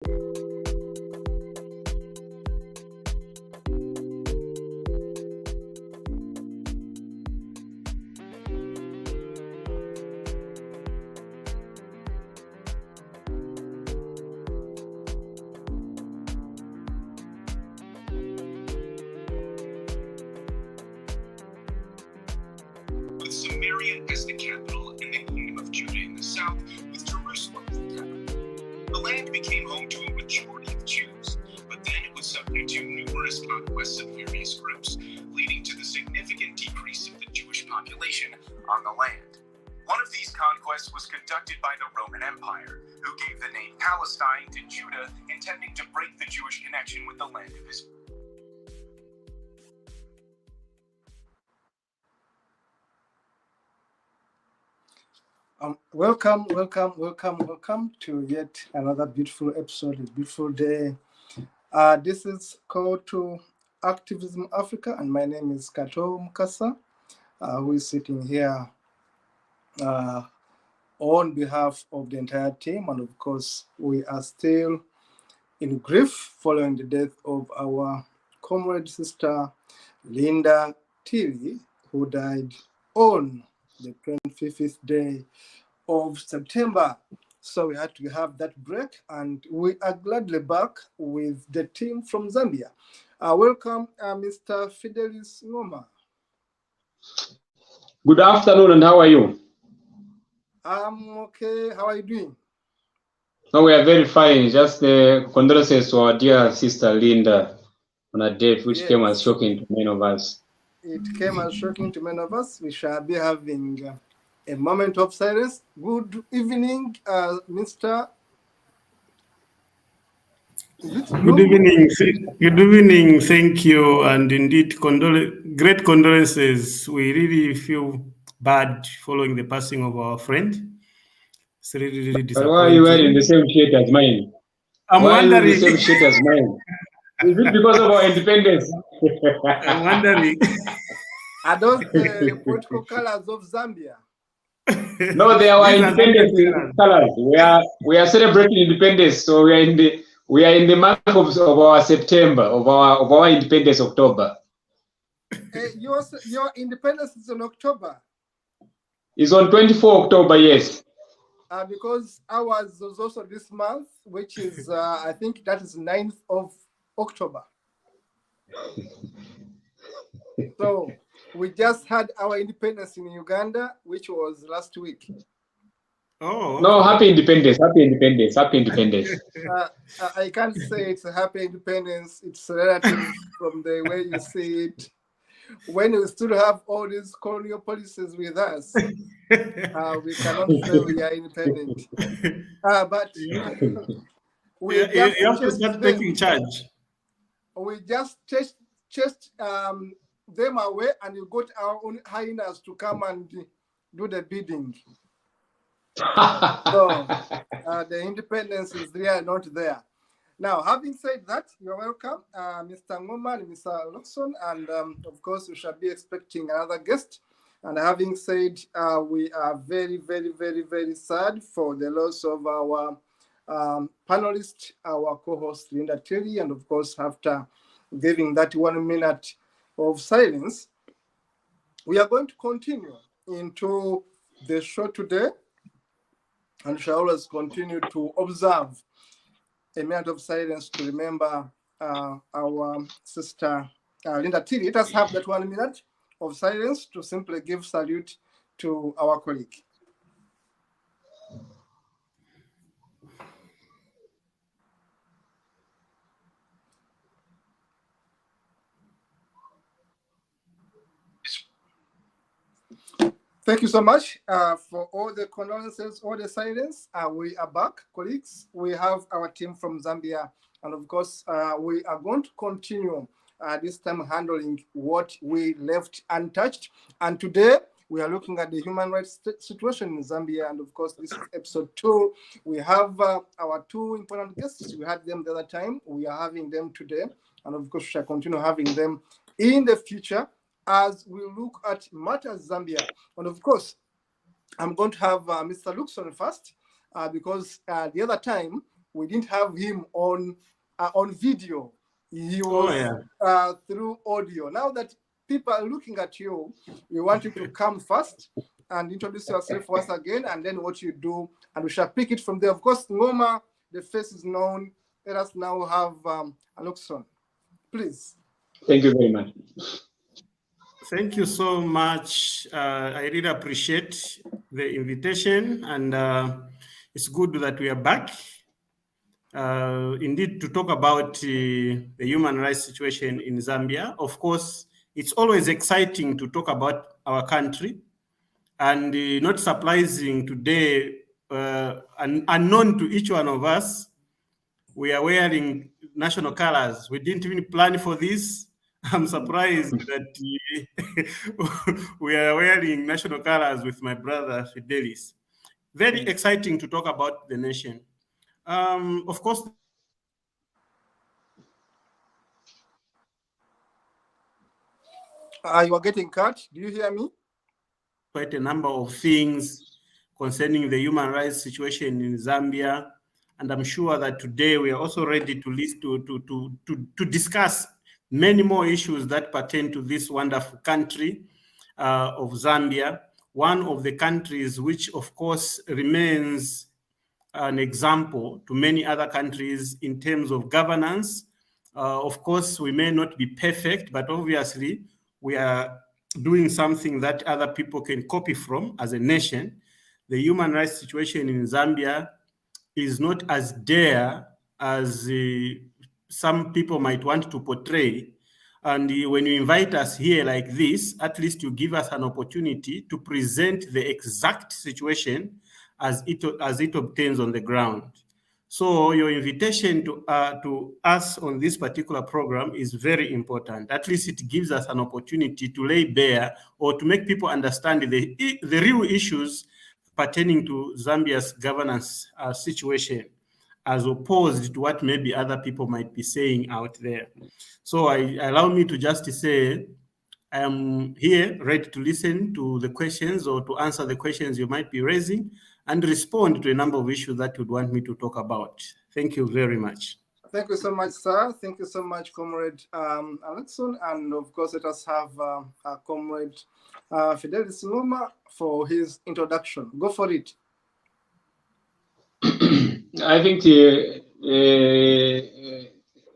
With Samaria as the capital and the Kingdom of Judah in the south, with Jerusalem as the capital. The land became home to a majority of Jews, but then it was subject to numerous conquests of various groups, leading to the significant decrease of the Jewish population on the land. One of these conquests was conducted by the Roman Empire, who gave the name Palestine to Judah, intending to break the Jewish connection with the land of Israel. Welcome to yet another beautiful episode, a beautiful day. This is Call to Activism Africa, and my name is Kato Mukasa, who is sitting here on behalf of the entire team. And of course, we are still in grief following the death of our comrade sister, Linda Tiri, who died on the 25th day of September. So we had to have that break, and we are gladly back with the team from Zambia. Welcome, Mr. Fidelis Ngoma. Good afternoon, and how are you? I'm okay. How are you doing? No, we are very fine. Just condolences to our dear sister Linda on her death, which came as shocking to many of us. It came as shocking to many of us. We shall be having a moment of silence. Good evening, Mr. Good evening. Good evening. Thank you. And indeed, great condolences. We really feel bad following the passing of our friend. It's really disappointing. But why are you wearing the same shirt as mine? I'm wondering. Why are you the same shirt as mine? Is it because of our independence? I'm wondering. Are those the political colors of Zambia? No, they are our independence colors. We are celebrating independence, so we are in the month of our September, of our independence, October. Your independence is in October. It's on 24 October, yes. Because ours was also this month, which is I think that is 9th of October. So we just had our independence in Uganda, which was last week. Oh. No, happy independence, happy independence, happy independence. I can't say it's a happy independence. It's relative from the way you see it. When we still have all these colonial policies with us, we cannot say we are independent. But we you have to start taking charge. We just chased them away, and we got our own hyenas to come and do the bidding. So the independence is really not there. Now, having said that, you're welcome, Mr. Ngoma and Mr. Luckson, and of course, we shall be expecting another guest. And having said, we are very, very, very, very sad for the loss of our panelist, our co-host Linda Tiri, and of course, after giving that 1 minute of silence, we are going to continue into the show today, and shall always continue to observe a minute of silence to remember our sister Linda Tiri. Let us have that 1 minute of silence to simply give salute to our colleague. Thank you so much for all the condolences, all the silence. We are back, colleagues. We have our team from Zambia. And of course, we are going to continue this time handling what we left untouched. And today, we are looking at the human rights situation in Zambia. And of course, this is episode 2. We have our 2 important guests. We had them the other time. We are having them today. And of course, we shall continue having them in the future as we look at matters Zambia. And of course, I'm going to have Mr. Luckson first, because the other time we didn't have him on video. He was through audio. Now that people are looking at you, we want you to come first and introduce yourself once again, and then what you do, and we shall pick it from there. Of course, Ngoma, the face is known. Let us now have Luckson, please. Thank you very much. Thank you so much. I really appreciate the invitation, and it's good that we are back. Indeed, to talk about the human rights situation in Zambia. Of course, it's always exciting to talk about our country, and not surprising today, unknown to each one of us, we are wearing national colors. We didn't even plan for this. I'm surprised that we are wearing national colors with my brother Fidelis. Very exciting to talk about the nation. Of course, you are getting cut. Do you hear me? Quite a number of things concerning the human rights situation in Zambia, and I'm sure that today we are also ready to list to discuss many more issues that pertain to this wonderful country of Zambia, one of the countries which, of course, remains an example to many other countries in terms of governance. Of course, we may not be perfect, but obviously we are doing something that other people can copy from as a nation. The human rights situation in Zambia is not as dire as some people might want to portray. And when you invite us here like this, at least you give us an opportunity to present the exact situation as it obtains on the ground. So your invitation to us on this particular program is very important. At least it gives us an opportunity to lay bare or to make people understand the real issues pertaining to Zambia's governance situation, as opposed to what maybe other people might be saying out there. So allow me to just say, I am here ready to listen to the questions or to answer the questions you might be raising and respond to a number of issues that you'd want me to talk about. Thank you very much. Thank you so much, sir. Thank you so much, Comrade Luckson. And of course, let us have Comrade Fidelis Ngoma for his introduction. Go for it. I think,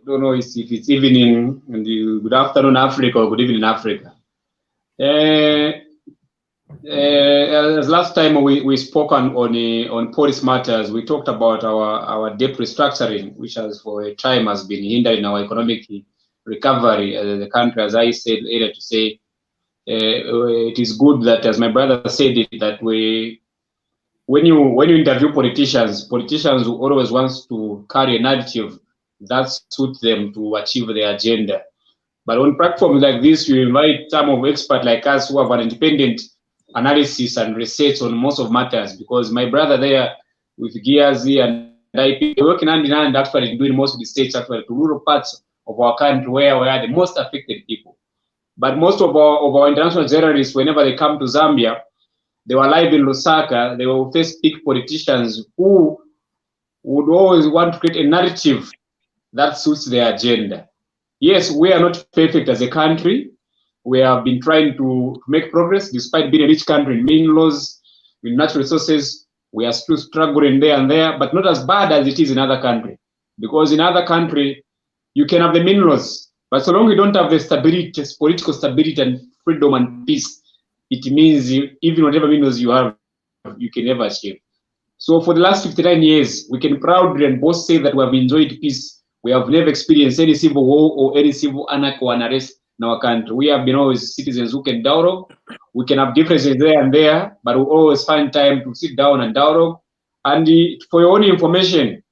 don't know if it's evening, and good afternoon, Africa, or good evening, Africa. As last time we spoke on policy matters, we talked about our debt restructuring, which has for a time has been hindering our economic recovery as the country. As I said earlier, to say it is good that, as my brother said it, that when you interview politicians will always want to carry a narrative that suits them to achieve their agenda. But on platforms like this, you invite some of experts like us who have an independent analysis and research on most of matters, because my brother there with Giazi and IP working hand in hand actually doing most of the research actually to rural parts of our country where we are the most affected people. But most of our international journalists, whenever they come to Zambia, they were live in Lusaka, they will face big politicians who would always want to create a narrative that suits their agenda. Yes, we are not perfect as a country. We have been trying to make progress despite being a rich country in minerals, in natural resources. We are still struggling there and there, but not as bad as it is in other countries. Because in other countries, you can have the minerals, but so long you don't have the stability, political stability and freedom and peace, it means even whatever minerals you have, you can never achieve. So for the last 59 years, we can proudly and both say that we have enjoyed peace. We have never experienced any civil war or any civil anarchy or unrest in our country. We have been always citizens who can dialogue. We can have differences there and there, but we always find time to sit down and dialogue. And for your own information,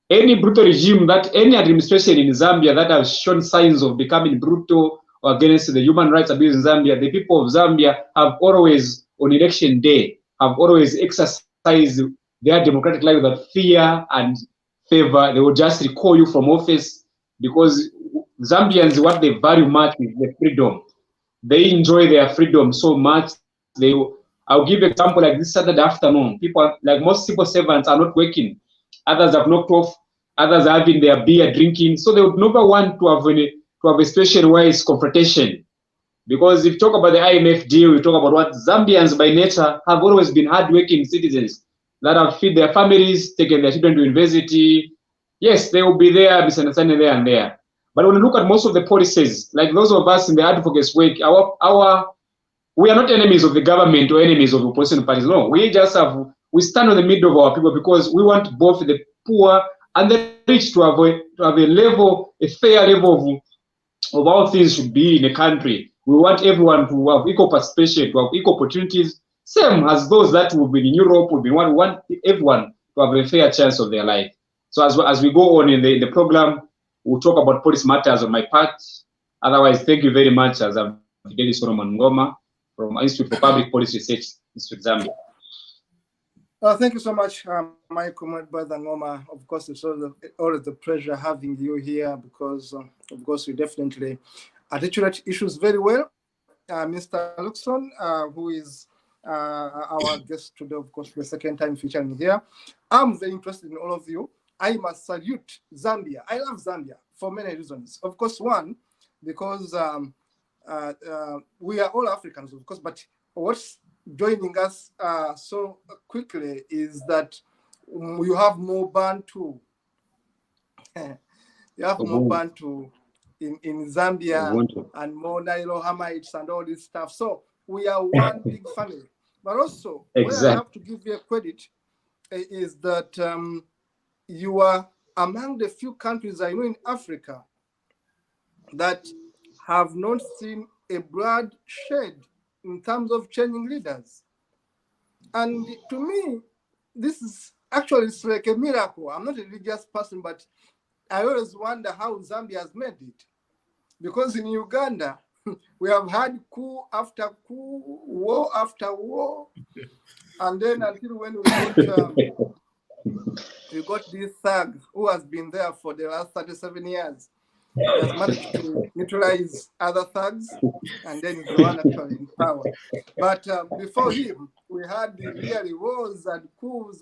any brutal regime any administration in Zambia that has shown signs of becoming brutal or against the human rights abuse in Zambia, the people of Zambia have always, on election day, have always exercised their democratic life without fear and favor. They will just recall you from office, because Zambians, what they value much is the freedom. They enjoy their freedom so much. I'll give an example like this Saturday afternoon. People, like most civil servants, are not working. others have knocked off, others are having their beer drinking. So they would never want to have a situation where it's confrontation. Because if you talk about the IMF deal, you talk about what Zambians by nature have always been hardworking citizens that have fed their families, taken their children to university. Yes, they will be there, misunderstanding there and there. But when you look at most of the policies, like those of us in the advocacy work, we are not enemies of the government or enemies of the opposition parties. No, we stand on the middle of our people because we want both the poor and the rich to have a fair level of how things should be in a country. We want everyone to have equal participation, to have equal opportunities, same as those that will be in Europe. We want everyone to have a fair chance of their life. So as we go on in the program, we'll talk about policy matters on my part. Otherwise, thank you very much, as I'm Fidelis Solomon Ngoma from Institute for Public Policy Research, Institute Zambia. Thank you so much, my comrade brother Ngoma. Of course, it's always a pleasure having you here because, of course, we definitely articulate issues very well. Mr. Luckson, who is our guest today, of course, the second time featuring here. I'm very interested in all of you. I must salute Zambia. I love Zambia for many reasons. Of course, one, because we are all Africans, of course, but what's joining us so quickly is that you have more Bantu. You have more Bantu in Zambia and more Nailo Hamites and all this stuff. So we are one big family. But also, where I have to give you a credit is that you are among the few countries I know in Africa that have not seen a blood shed in terms of changing leaders. And to me, this is actually it's like a miracle. I'm not a religious person, but I always wonder how Zambia has made it. Because in Uganda, we have had coup after coup, war after war. And then until when we got this thug who has been there for the last 37 years. He has managed to neutralize other thugs, and then he's the one actually in power. But before him, we had really wars and coups,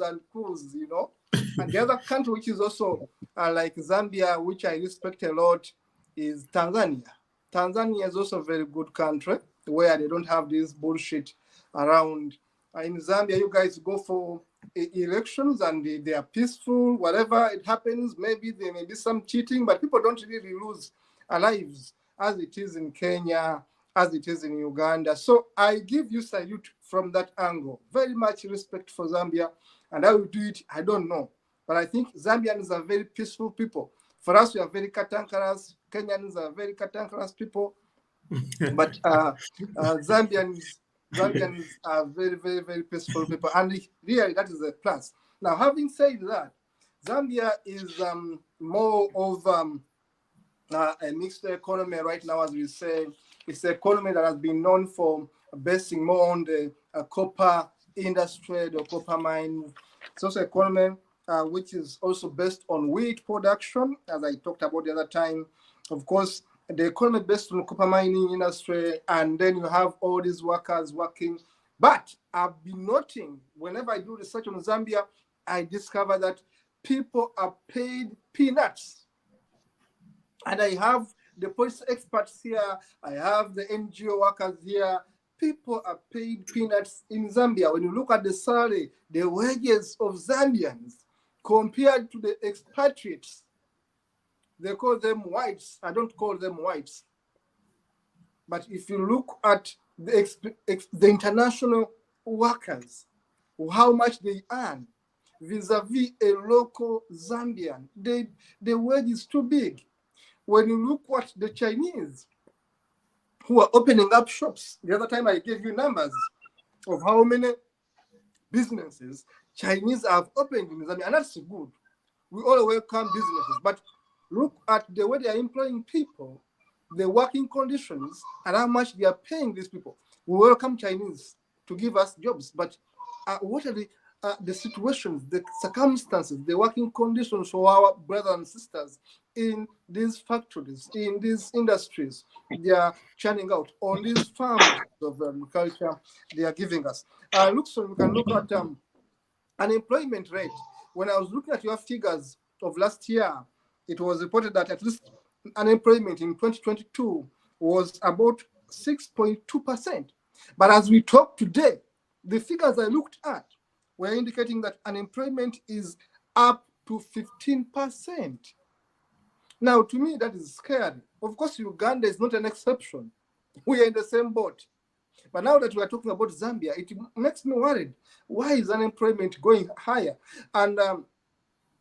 you know. And the other country, which is also like Zambia, which I respect a lot, is Tanzania. Tanzania is also a very good country where they don't have this bullshit around. In Zambia, you guys go for elections and they are peaceful, whatever it happens, maybe there may be some cheating, but people don't really lose lives as it is in Kenya, as it is in Uganda. So I give you salute from that angle. Very much respect for Zambia, and I will do it, I don't know. But I think Zambians are very peaceful people. For us, we are very cantankerous. Kenyans are very cantankerous people. But Zambians are very, very, very peaceful people. And really, that is a plus. Now, having said that, Zambia is more of a mixed economy right now, as we say. It's an economy that has been known for basing more on the copper industry, the copper mine. It's also an economy which is also based on wheat production, as I talked about the other time. Of course, the economy based on copper mining industry, and then you have all these workers working. But I've been noting, whenever I do research on Zambia, I discover that people are paid peanuts. And I have the policy experts here, I have the NGO workers here. People are paid peanuts in Zambia. When you look at the salary, the wages of Zambians compared to the expatriates, they call them whites. I don't call them whites. But if you look at the international workers, how much they earn vis-a-vis a local Zambian, the wage is too big. When you look at the Chinese who are opening up shops, the other time I gave you numbers of how many businesses Chinese have opened in Zambia, and that's good. We all welcome businesses, but look at the way they are employing people, the working conditions, and how much they are paying these people. We welcome Chinese to give us jobs, but what are the situations, the circumstances, the working conditions for our brothers and sisters in these factories, in these industries they are churning out, on these farms of agriculture they are giving us? Luckson, we can look at unemployment rate. when I was looking at your figures of last year, it was reported that at least unemployment in 2022 was about 6.2%. But as we talk today, the figures I looked at were indicating that unemployment is up to 15%. Now, to me, that is scary. Of course, Uganda is not an exception. We are in the same boat. But now that we are talking about Zambia, it makes me worried. Why is unemployment going higher? And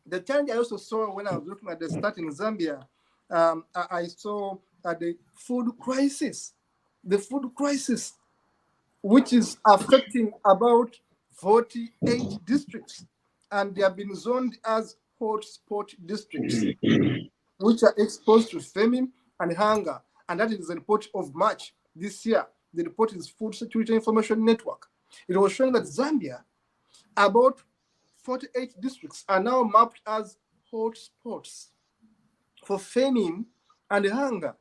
the challenge I also saw when I was looking at the stat in Zambia, I saw the food crisis. The food crisis, which is affecting about 48 districts. And they have been zoned as hotspot districts, which are exposed to famine and hunger. And that is the report of March this year. The report is Food Security Information Network. It was showing that Zambia, about 48 districts are now mapped as hotspots for famine and hunger.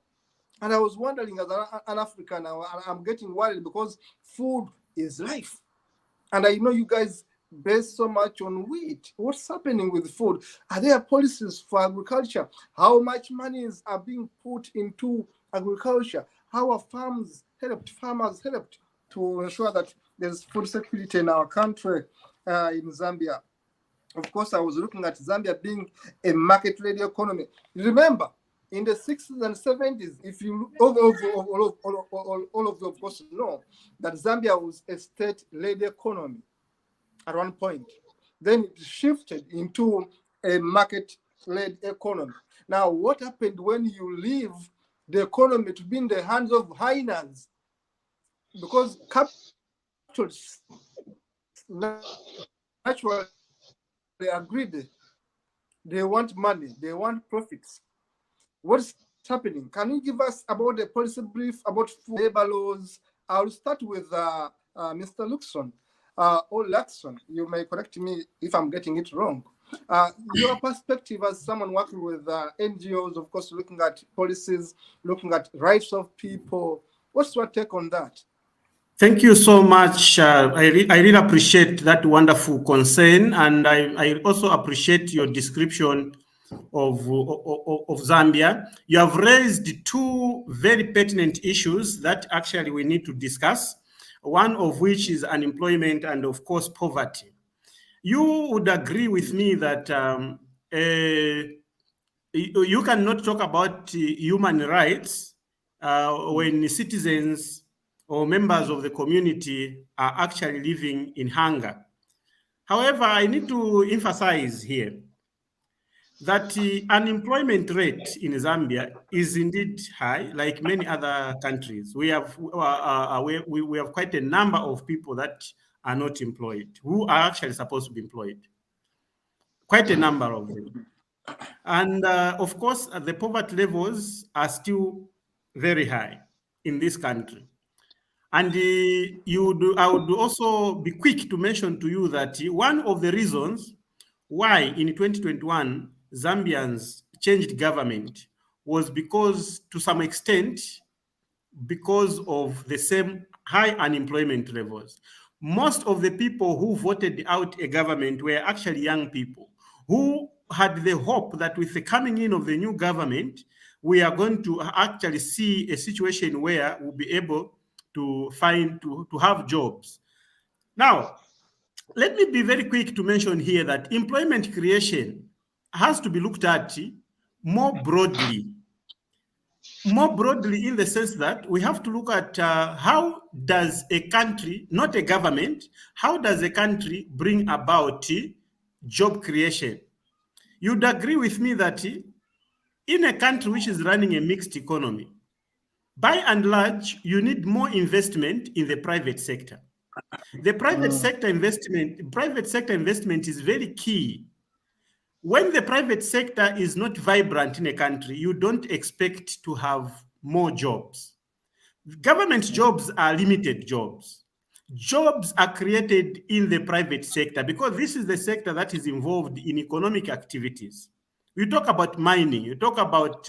And I was wondering, as an African, I'm getting worried because food is life. And I know you guys base so much on wheat. What's happening with food? Are there policies for agriculture? How much monies are being put into agriculture? How are farmers helped to ensure that there's food security in our country, in Zambia? Of course, I was looking at Zambia being a market-led economy. Remember, in the 60s and 70s, if you all of you, of course, know that Zambia was a state-led economy at one point. Then it shifted into a market-led economy. Now, what happened when you leave the economy to be in the hands of hyenas? Because capitalists naturally are greedy. They want money. They want profits. What's happening? Can you give us about the policy brief about labor laws? I'll start with Mr. Luckson. Or Luckson, you may correct me if I'm getting it wrong. Your perspective as someone working with NGOs, of course, looking at policies, looking at rights of people. What's your take on that? Thank you so much. I really appreciate that wonderful concern, and I also appreciate your description of Zambia. You have raised two very pertinent issues that actually we need to discuss, one of which is unemployment and, of course, poverty. You would agree with me that you cannot talk about human rights when citizens or members of the community are actually living in hunger. However, I need to emphasize here that the unemployment rate in Zambia is indeed high, like many other countries. We have quite a number of people that are not employed, who are actually supposed to be employed. Quite a number of them. And of course, the poverty levels are still very high in this country. And I would also be quick to mention to you that one of the reasons why in 2021 Zambians changed government was because, to some extent, because of the same high unemployment levels. Most of the people who voted out a government were actually young people who had the hope that with the coming in of the new government, we are going to actually see a situation where we'll be able to have jobs. Now, let me be very quick to mention here that employment creation has to be looked at more broadly in the sense that we have to look at how does a country, not a government, how does a country bring about job creation? You'd agree with me that in a country which is running a mixed economy, by and large, you need more investment in the private sector. The private sector investment is very key. When the private sector is not vibrant in a country, you don't expect to have more jobs. Government jobs are limited jobs. Jobs are created in the private sector because this is the sector that is involved in economic activities. You talk about mining, you talk about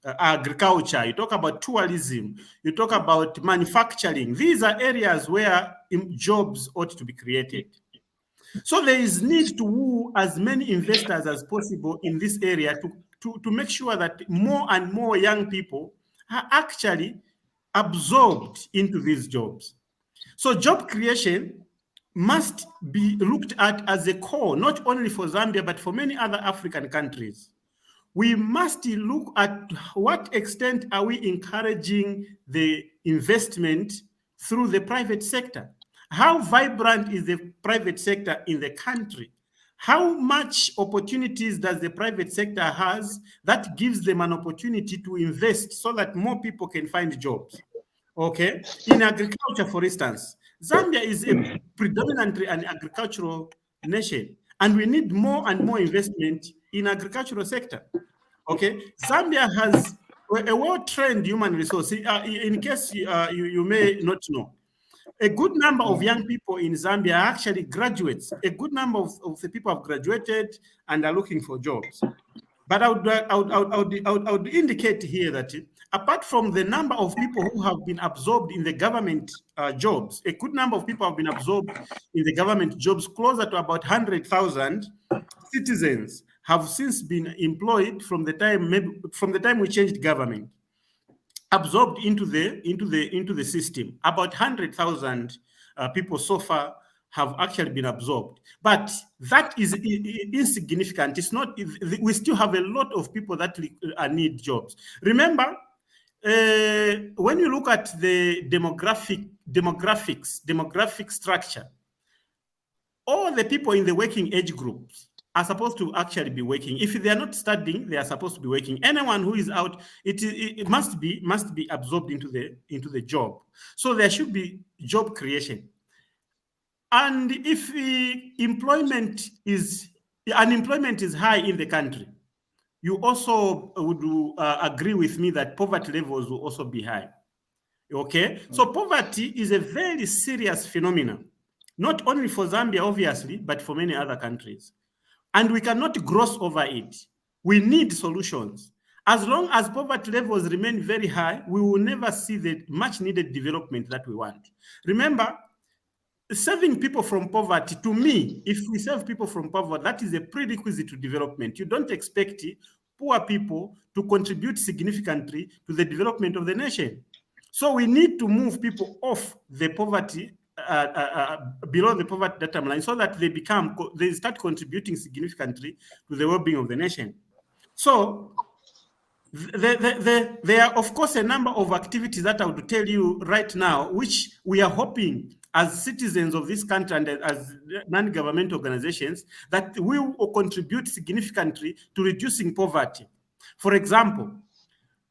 agriculture, you talk about tourism, you talk about manufacturing. These are areas where jobs ought to be created. So there is need to woo as many investors as possible in this area to make sure that more and more young people are actually absorbed into these jobs. So job creation must be looked at as a core, not only for Zambia, but for many other African countries. We must look at what extent are we encouraging the investment through the private sector. How vibrant is the private sector in the country? How much opportunities does the private sector has that gives them an opportunity to invest so that more people can find jobs? Okay, in agriculture, for instance, Zambia is a predominantly an agricultural nation, and we need more and more investment in agricultural sector. Okay, Zambia has a well-trained human resource. In case you may not know, a good number of young people in Zambia are actually graduates. A good number of the people have graduated and are looking for jobs. But I would indicate here that apart from the number of people who have been absorbed in the government jobs, a good number of people have been absorbed in the government jobs. Closer to about 100,000 citizens have since been employed from the time we changed government, absorbed into the system. About 100,000 people so far have actually been absorbed, but that is insignificant. It's not. We still have a lot of people that need jobs. Remember, when you look at the demographic structure, all the people in the working age groups are supposed to actually be working. If they are not studying, they are supposed to be working. Anyone who is out, it must be absorbed into the job. So there should be job creation. And if unemployment is high in the country, you also would agree with me that poverty levels will also be high. Okay, so poverty is a very serious phenomenon, not only for Zambia, obviously, but for many other countries. And we cannot gloss over it. We need solutions. As long as poverty levels remain very high, we will never see the much needed development that we want. Remember, saving people from poverty, to me, if we save people from poverty, that is a prerequisite to development. You don't expect poor people to contribute significantly to the development of the nation. So we need to move people off the poverty, below the poverty data line, so that they start contributing significantly to the well-being of the nation. So there are, of course, a number of activities that I would tell you right now, which we are hoping as citizens of this country and as non-government organizations, that we will contribute significantly to reducing poverty. For example,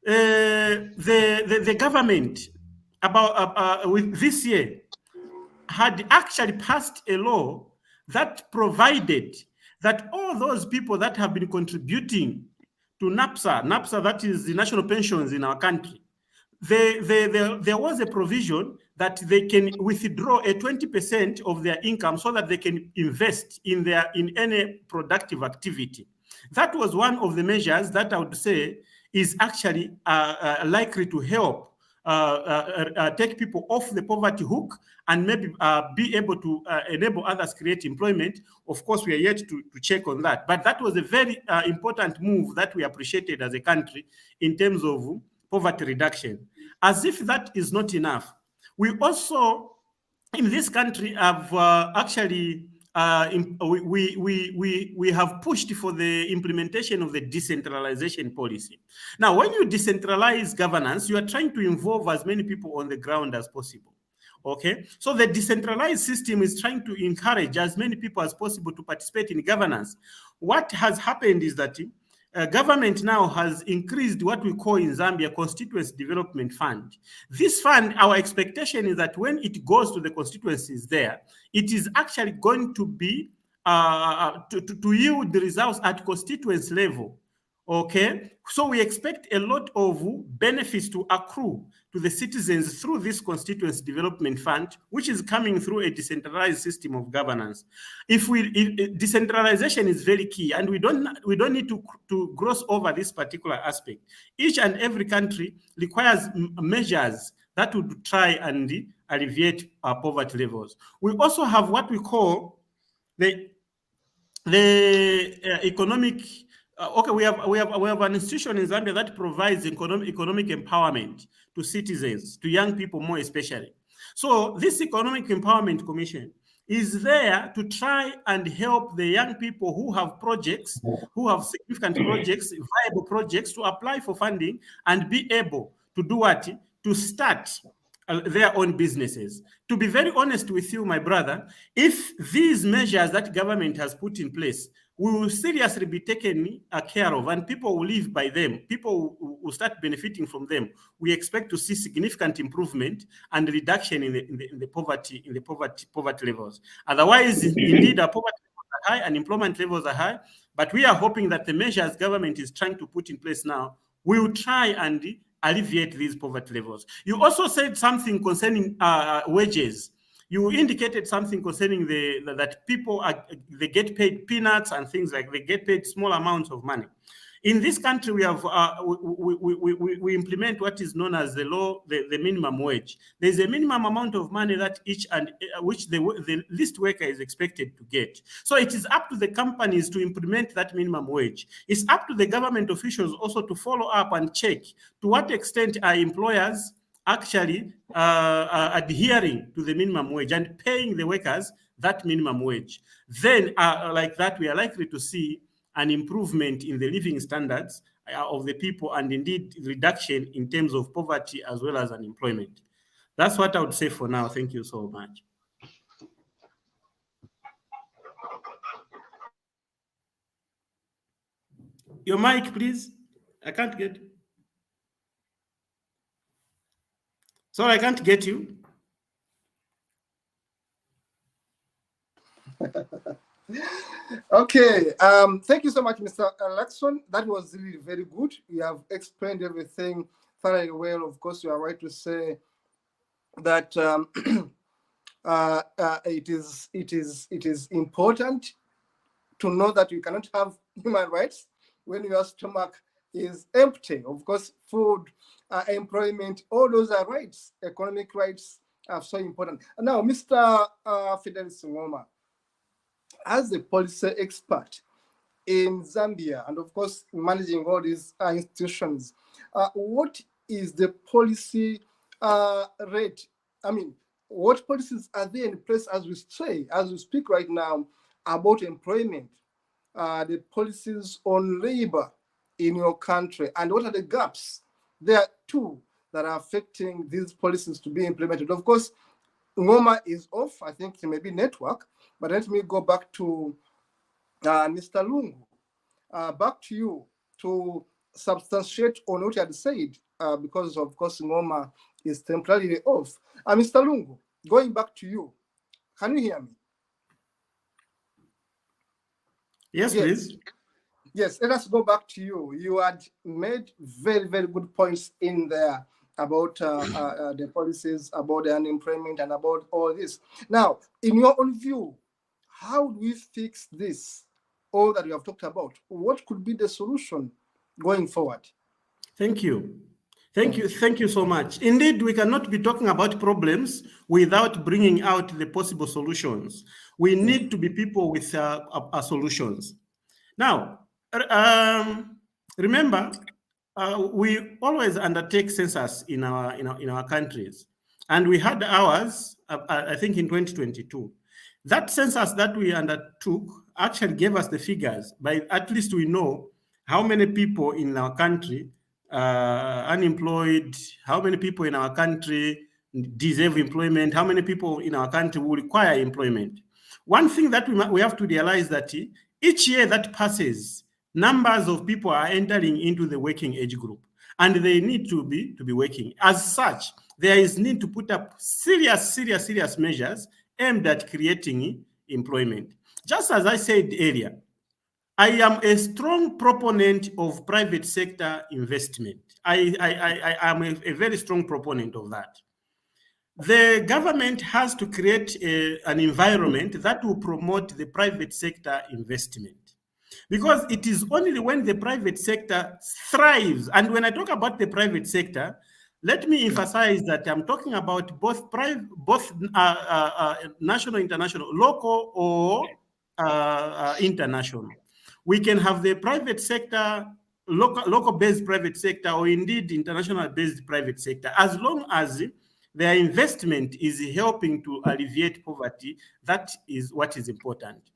the government with this year had actually passed a law that provided that all those people that have been contributing to NAPSA, that is the national pensions in our country, there was a provision that they can withdraw a 20% of their income so that they can invest in any productive activity. That was one of the measures that I would say is actually likely to help take people off the poverty hook and maybe be able to enable others create employment. Of course, we are yet to check on that. But that was a very important move that we appreciated as a country in terms of poverty reduction. As if that is not enough, we also, in this country, have actually we have pushed for the implementation of the decentralization policy. Now, when you decentralize governance, you are trying to involve as many people on the ground as possible. Okay, so the decentralized system is trying to encourage as many people as possible to participate in governance. What has happened is that government now has increased what we call in Zambia Constituency Development Fund. This fund, our expectation is that when it goes to the constituencies there, it is actually going to be to yield the results at constituency level. Okay, so we expect a lot of benefits to accrue to the citizens through this Constituency Development Fund, which is coming through a decentralized system of governance. If decentralization is very key, and we don't need to gloss over this particular aspect. Each and every country requires measures that would try and alleviate our poverty levels. We also have what we call economic. Okay, we have an institution in Zambia that provides economic empowerment to citizens, to young people more especially. So this Economic Empowerment Commission is there to try and help the young people who have projects, who have significant projects, viable projects, to apply for funding and be able to do what? To start their own businesses. To be very honest with you, my brother, if these measures that government has put in place will seriously be taken care of and people will live by them, people will start benefiting from them, we expect to see significant improvement and reduction in the poverty levels. Otherwise, indeed, our poverty levels are high, unemployment levels are high, but we are hoping that the measures government is trying to put in place now will try and alleviate these poverty levels. You also said something concerning wages. You indicated something concerning that people they get paid peanuts and things like they get paid small amounts of money. In this country, we have we implement what is known as the minimum wage. There's a minimum amount of money that which the least worker is expected to get. So it is up to the companies to implement that minimum wage. It's up to the government officials also to follow up and check to what extent are employers actually adhering to the minimum wage and paying the workers that minimum wage. Then, like that, we are likely to see an improvement in the living standards of the people and indeed reduction in terms of poverty as well as unemployment. That's what I would say for now. Thank you so much. Your mic, please. I can't get. Sorry, I can't get you. Okay, thank you so much, Mr. Luckson. That was really very good. You have explained everything thoroughly well. Of course, you are right to say that it is important to know that you cannot have human rights when your stomach is empty. Of course, food, employment, all those are rights. Economic rights are so important. Now, Mr. Fidelis Ngoma, as a policy expert in Zambia, and of course, managing all these institutions, what is the policy rate? I mean, what policies are there in place as we speak right now about employment, the policies on labor in your country, and what are the gaps there too that are affecting these policies to be implemented? Of course, Ngoma is off. I think it may be network, but let me go back to Mr. Lungu. Back to you to substantiate on what you had said, because of course Ngoma is temporarily off. Mr. Lungu, going back to you, can you hear me? Yes, please. Yes, let us go back to you. You had made very, very good points in there about the policies, about the unemployment, and about all this. Now, in your own view, how do we fix this, all that we have talked about? What could be the solution going forward? Thank you. Thank you so much. Indeed, we cannot be talking about problems without bringing out the possible solutions. We need to be people with solutions. Now, remember, we always undertake census in our countries, and we had ours, I think, in 2022. That census that we undertook actually gave us the figures. By at least we know how many people in our country are unemployed, how many people in our country deserve employment, how many people in our country will require employment. One thing that we have to realize that each year that passes, numbers of people are entering into the working age group, and they need to be working. As such, there is need to put up serious measures aimed at creating employment. Just as I said earlier, I am a strong proponent of private sector investment. I am a very strong proponent of that. The government has to create an environment that will promote the private sector investment, because it is only when the private sector thrives. And when I talk about the private sector, let me emphasize that I'm talking about both national, international, local, or international. We can have the private sector, local-based private sector, or indeed international-based private sector, as long as their investment is helping to alleviate poverty. That is what is important.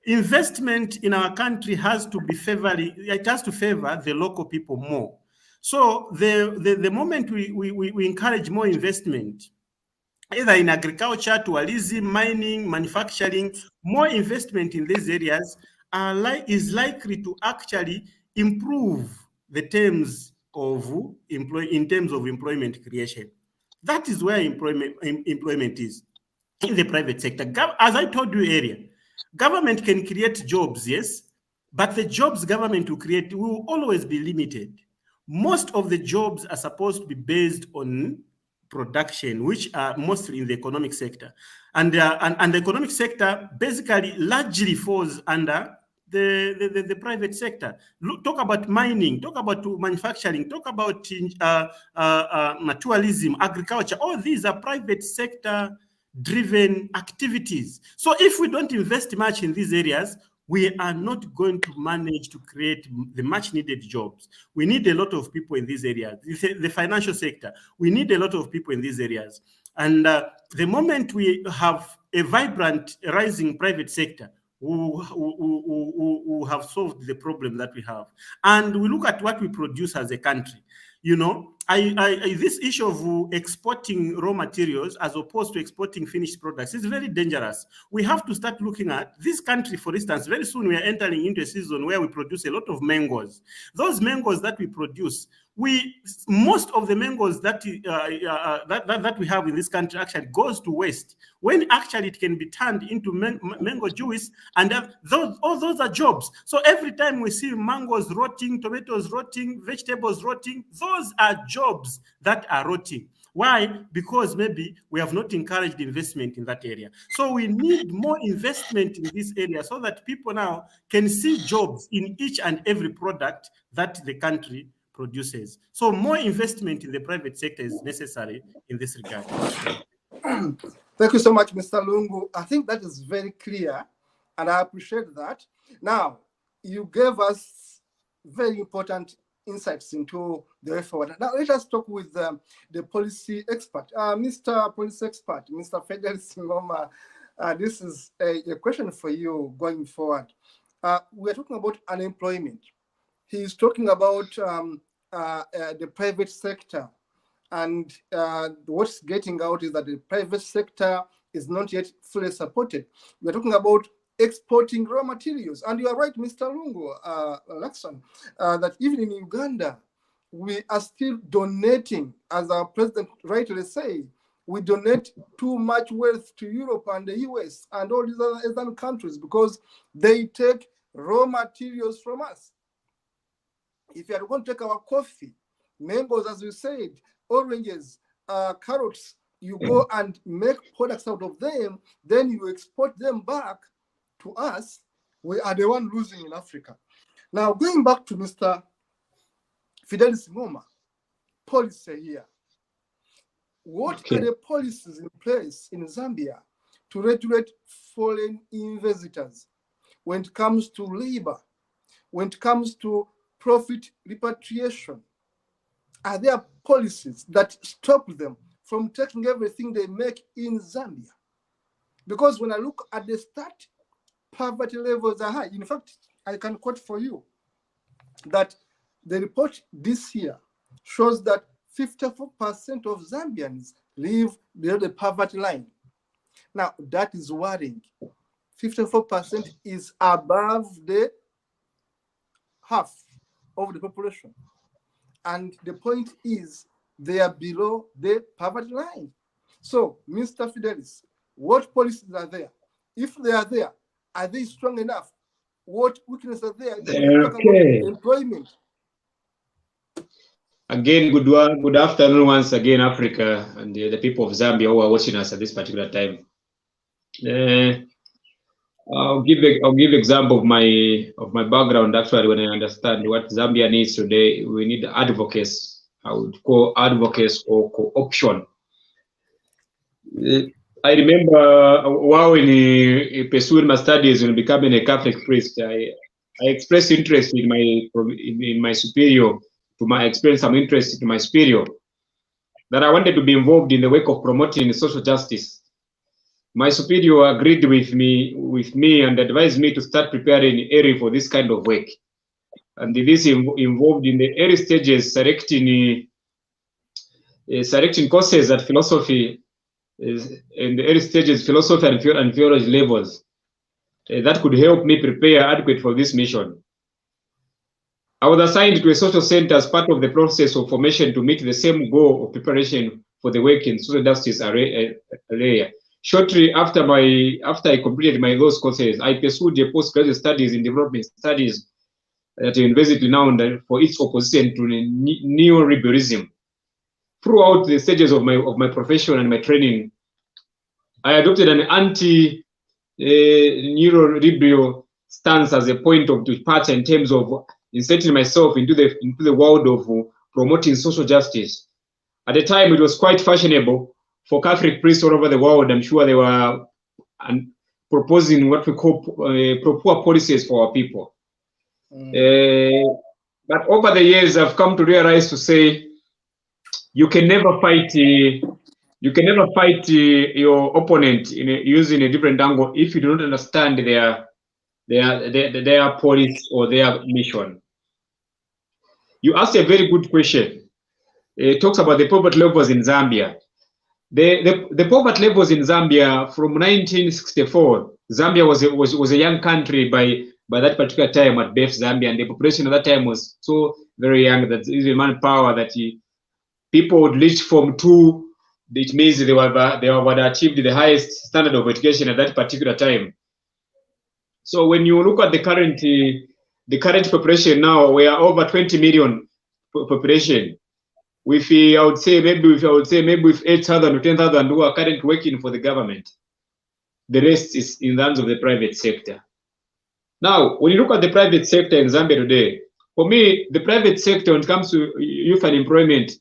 Investment in our country has to be it has to favor the local people more. So the moment we encourage more investment, either in agriculture, tourism, mining, manufacturing, more investment in these areas is likely to actually improve the terms of employment creation. That is where employment is in the private sector. As I told you earlier, government can create jobs, yes, but the jobs government will create will always be limited. Most of the jobs are supposed to be based on production, which are mostly in the economic sector. And the economic sector basically largely falls under the private sector. Talk about mining, talk about manufacturing, talk about tourism, agriculture. All these are private sector driven activities. So if we don't invest much in these areas, we are not going to manage to create the much needed jobs. We need a lot of people in these areas. The financial sector, we need a lot of people in these areas. And the moment we have a vibrant, rising private sector, we have solved the problem that we have. And we look at what we produce as a country. You know, this issue of exporting raw materials as opposed to exporting finished products is very dangerous. We have to start looking at this country, for instance. Very soon we are entering into a season where we produce a lot of mangoes. Those mangoes that we produce, most of the mangoes that we have in this country actually goes to waste, when actually it can be turned into mango juice, and all those are jobs. So every time we see mangoes rotting, tomatoes rotting, vegetables rotting, those are jobs that are rotting. Why? Because maybe we have not encouraged investment in that area. So we need more investment in this area so that people now can see jobs in each and every product that the country produces. So more investment in the private sector is necessary in this regard. Thank you so much, Mr. Lungu. I think that is very clear, and I appreciate that. Now, you gave us very important insights into the way forward. Now, let us talk with the policy expert. Mr. Policy Expert, Mr. Fidelis Ngoma, this is a question for you going forward. We are talking about unemployment. He's talking about the private sector, and what's getting out is that the private sector is not yet fully supported. We're talking about exporting raw materials, and you are right, Mr. Lungu, Luckson, that even in Uganda, we are still donating, as our president rightly said, we donate too much wealth to Europe and the US and all these other Asian countries because they take raw materials from us. If you are going to take our coffee, mangoes, as you said, oranges, carrots, you go and make products out of them, then you export them back to us. We are the one losing in Africa. Now, going back to Mr. Fidelis Ngoma, policy here. What are the policies in place in Zambia to regulate foreign visitors when it comes to labor, when it comes to profit repatriation? Are there policies that stop them from taking everything they make in Zambia? Because when I look at the stat, poverty levels are high. In fact, I can quote for you that the report this year shows that 54% of Zambians live below the poverty line. Now, that is worrying. 54% is above the half of the population. And the point is, they are below the poverty line. So, Mr. Fidelis, what policies are there? If they are there, are they strong enough? What weaknesses are there? Okay. Employment. Again, good afternoon once again, Africa, and the people of Zambia who are watching us at this particular time. I'll give example of my background. Actually, when I understand what Zambia needs today, we need advocates. I would call advocates or co-option. I remember while in pursuing my studies and becoming a Catholic priest, I expressed interest in my superior, experienced some interest in my superior, that I wanted to be involved in the work of promoting social justice. My superior agreed with me and advised me to start preparing early for this kind of work. And this involved in the early stages selecting courses at philosophy, in the early stages, philosophy and theology levels, that could help me prepare adequate for this mission. I was assigned to a social center as part of the process of formation to meet the same goal of preparation for the work in social justice area. Shortly after I completed those courses, I pursued a postgraduate studies in development studies at a university renowned for its opposition to neoliberalism. Throughout the stages of my profession and my training, I adopted an anti-neoliberal stance as a point of departure in terms of inserting myself into the world of promoting social justice. At the time, it was quite fashionable for Catholic priests all over the world. I'm sure they were proposing what we call pro-poor policies for our people. But over the years, I've come to realize to say, you can never fight your opponent using a different angle if you do not understand their policy or their mission. You asked a very good question. It talks about the poverty levels in Zambia. The poverty levels in Zambia from 1964. Zambia was a young country by that particular time at birth. Zambia, and the population at that time was so very young that even manpower that people would reach from 2. It means they would achieved the highest standard of education at that particular time. So when you look at the current population now, we are over 20 million population. With I would say maybe with 8,000 or 10,000 who are currently working for the government. The rest is in the hands of the private sector. Now, when you look at the private sector in Zambia today, for me, the private sector, when it comes to youth unemployment,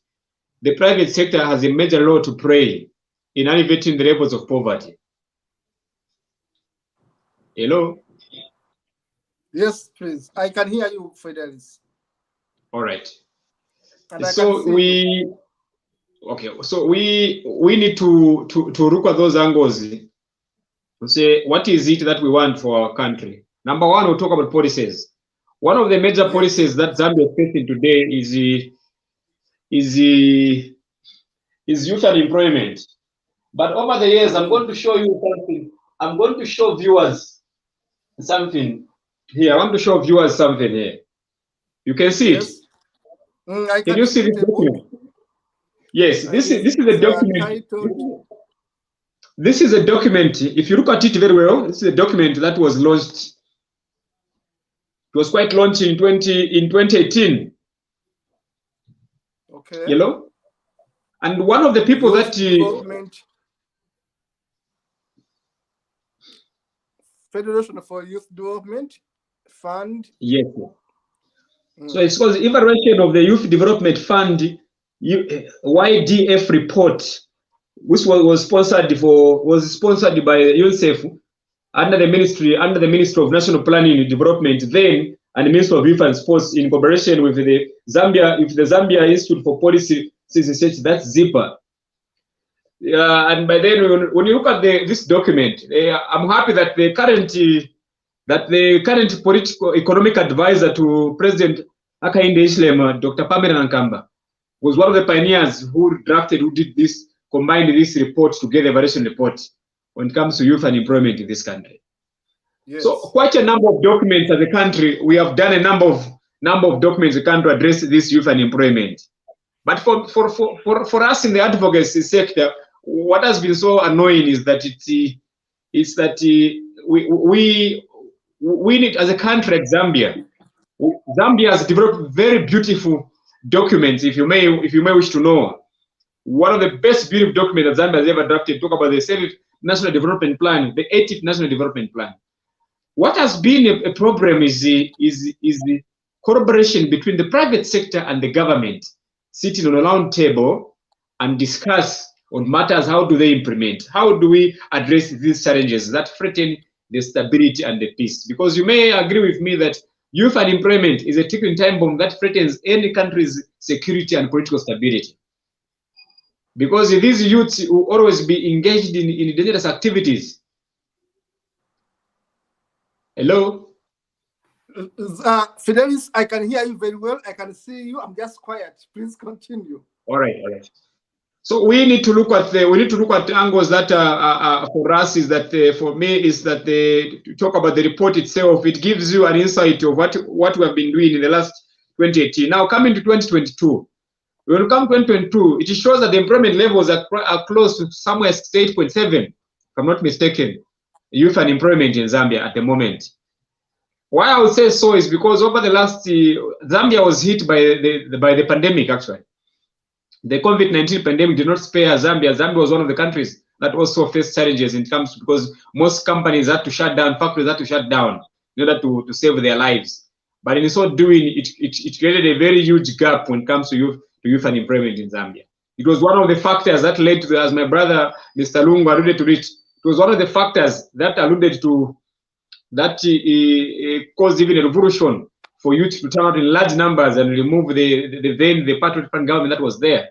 the private sector has a major role to play in alleviating the levels of poverty. Hello? Yes, please. I can hear you, Fidelis. All right. And so we need to look at those angles to say what is it that we want for our country. Number one, we'll talk about policies. One of the major policies that Zambia is facing today is youth unemployment. But over the years, I'm going to show you something. I'm going to show viewers something here. I want to show viewers something here. You can see it. Can you see this document? Yes, this is a document. This is a document. If you look at it very well, this is a document that was launched. It was quite launched in 2018. Okay. Yellow. And one of the people Federation for Youth Development Fund. Yes. So it's called the Evaluation of the Youth Development Fund YDF report, which was sponsored by UNICEF under the Ministry of National Planning and Development then, and the Ministry of Youth and Sports in cooperation with the Zambia Institute for Policy Research, that's ZIPA. And by then, when you look at this document, I'm happy that the current political economic advisor to President Hakainde Hichilema, Dr. Pamela Nkamba, was one of the pioneers who combined this report together, evaluation report, when it comes to youth unemployment in this country. Yes. So quite a number of documents as a country, we have done a number of documents we can to address this youth unemployment. But for us in the advocacy sector, what has been so annoying is that we need, as a country like Zambia has developed very beautiful documents. If you may wish to know, one of the best beautiful documents that Zambia has ever drafted talk about the 7th National Development Plan, the 18th National Development Plan. What has been a problem is the collaboration between the private sector and the government, sitting on a round table and discuss on matters, how do they implement? How do we address these challenges that threaten the stability and the peace? Because you may agree with me that youth unemployment is a ticking time bomb that threatens any country's security and political stability. Because these youths will always be engaged in dangerous activities. Hello? Fidelis, I can hear you very well. I can see you. I'm just quiet. Please continue. All right, all right. So we need to look at angles that for us is that for me is that to talk about the report itself. It gives you an insight of what we have been doing in the last 2018. Now coming to 2022, when we come to 2022, it shows that the employment levels are close to somewhere 8.7, if I'm not mistaken, youth unemployment in Zambia at the moment. Why I would say so is because over the last Zambia was hit by the pandemic actually. The COVID-19 pandemic did not spare Zambia. Zambia was one of the countries that also faced challenges in terms because most companies had to shut down, factories had to shut down in order to save their lives. But in so doing, it created a very huge gap when it comes to youth unemployment in Zambia. It was one of the factors that led to, as my brother Mr. Lungu alluded to it, was one of the factors that alluded to that caused even a revolution for youth to turn out in large numbers and remove the patriot government that was there.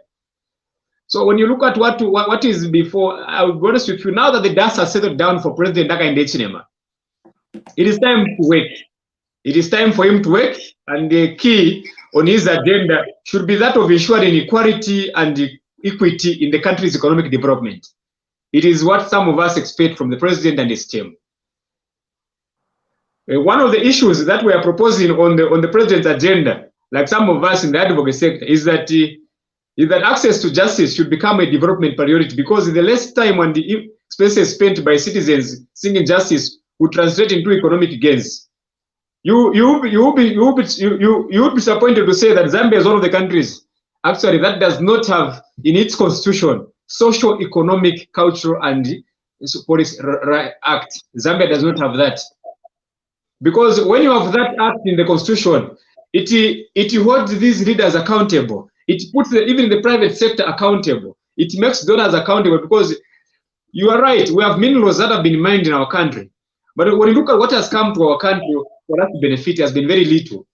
So when you look at what is before, I will be honest with you, now that the dust has settled down for President Hakainde Hichilema, it is time to work. It is time for him to work, and the key on his agenda should be that of ensuring equality and equity in the country's economic development. It is what some of us expect from the president and his team. One of the issues that we are proposing on the president's agenda, like some of us in the advocacy sector, is that access to justice should become a development priority, because the less time and the expenses spent by citizens seeking justice will translate into economic gains. You would be disappointed to say that Zambia is one of the countries actually that does not have in its constitution social, economic, cultural, and police act. Zambia does not have that. Because when you have that act in the constitution, it holds these leaders accountable. It puts even the private sector accountable. It makes donors accountable, because you are right, we have minerals that have been mined in our country. But when you look at what has come to our country for us to benefit, it has been very little.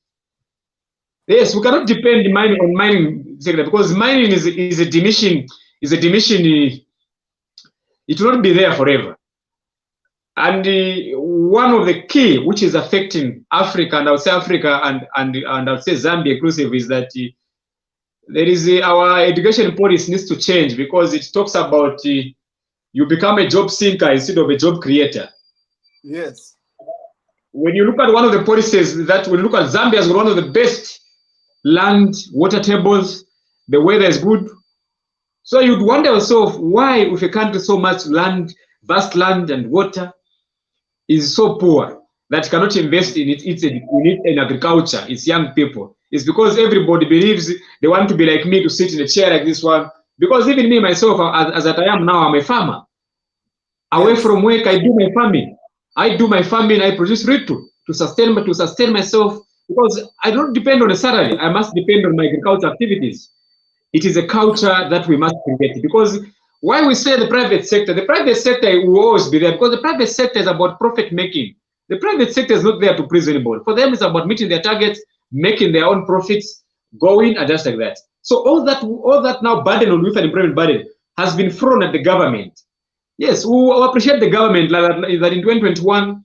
Yes, we cannot depend on mining sector, because mining is a diminishing, it will not be there forever. And one of the key which is affecting Africa, and I would say Africa and I would say Zambia inclusive, is that there is our education policy needs to change, because it talks about you become a job seeker instead of a job creator. Yes. When you look at one of the policies that when you look at Zambia as one of the best land, water tables, the weather is good. So you'd wonder yourself why, with a country so much land, vast land and water, is so poor that cannot invest in agriculture, its young people. It's because everybody believes they want to be like me, to sit in a chair like this one. Because even me myself, as I am now, I'm a farmer. Away from work, I do my farming. I produce food to sustain myself, because I don't depend on a salary. I must depend on my agricultural activities. It is a culture that we must create, because why we say the private sector will always be there, because the private sector is about profit making. The private sector is not there to please anybody. For them, it's about meeting their targets, making their own profits, going and just like that. So all that now burden on youth unemployment burden has been thrown at the government. Yes, we appreciate the government that in 2021,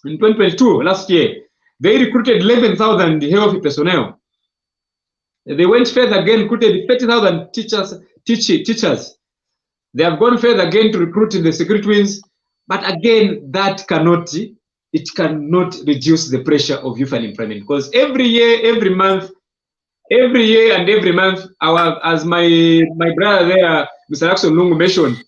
in 2022, last year, they recruited 11,000 health personnel. They went further again, recruited 30,000 teachers. They have gone further again to recruit in the security wings, but again, that cannot reduce the pressure of youth unemployment, because every year, every month, as my brother there, Mr. Luckson Lungu mentioned,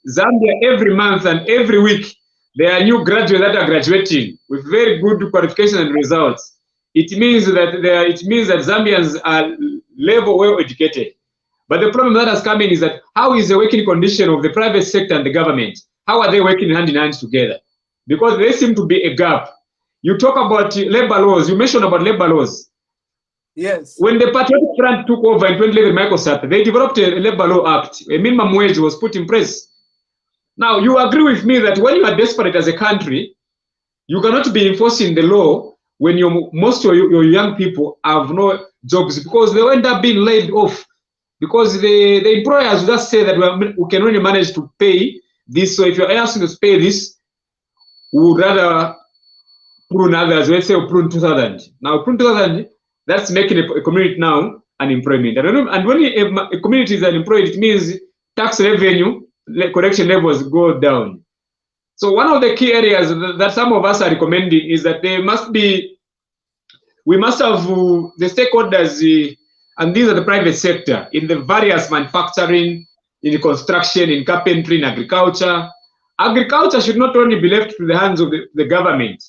Zambia every month and every week, there are new graduates that are graduating with very good qualifications and results. It means that Zambians are level well educated. But the problem that has come in is that how is the working condition of the private sector and the government? How are they working hand in hand together? Because there seems to be a gap. You talk about labor laws. You mentioned about labor laws. Yes. When the Patriotic Front took over in 2011, Microsoft, they developed a Labor Law Act. A minimum wage was put in place. Now, you agree with me that when you are desperate as a country, you cannot be enforcing the law when most of your young people have no jobs, because they end up being laid off, because the employers will just say that we can only manage to pay this. So if you're asking us to pay this, we would rather prune others. Let's say prune 2,000. Now, prune 2,000, that's making a community now unemployment. And when a community is unemployed, it means tax revenue collection levels go down. So one of the key areas that some of us are recommending is that we must have the stakeholders, and these are the private sector, in the various manufacturing, in construction, in carpentry, in agriculture. Agriculture should not only be left to the hands of the government.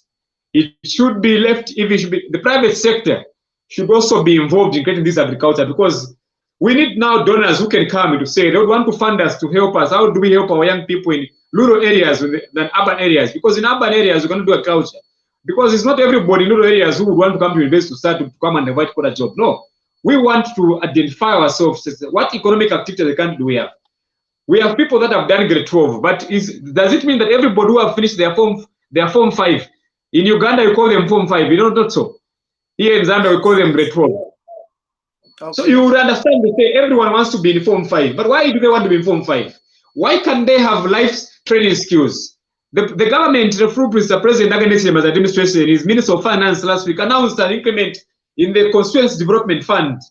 It should be left, the private sector should also be involved in creating this agriculture, because we need now donors who can come to say they would want to fund us to help us. How do we help our young people in rural areas than urban areas? Because in urban areas, we're going to do agriculture. Because it's not everybody in rural areas who would want to come to university to start to come and white collar job. No, we want to identify ourselves as what economic activity the country do we have. We have people that have done grade 12, but does it mean that everybody who have finished their form 5? In Uganda, you call them form 5. You don't know so. Here in Zambia, we call them grade 12. Okay. So you would understand, they say everyone wants to be in form 5, but why do they want to be in form 5? Why can't they have life training skills? The government, through Mr. President Agnes administration, his Minister of Finance last week announced an increment in the Constituency Development Fund,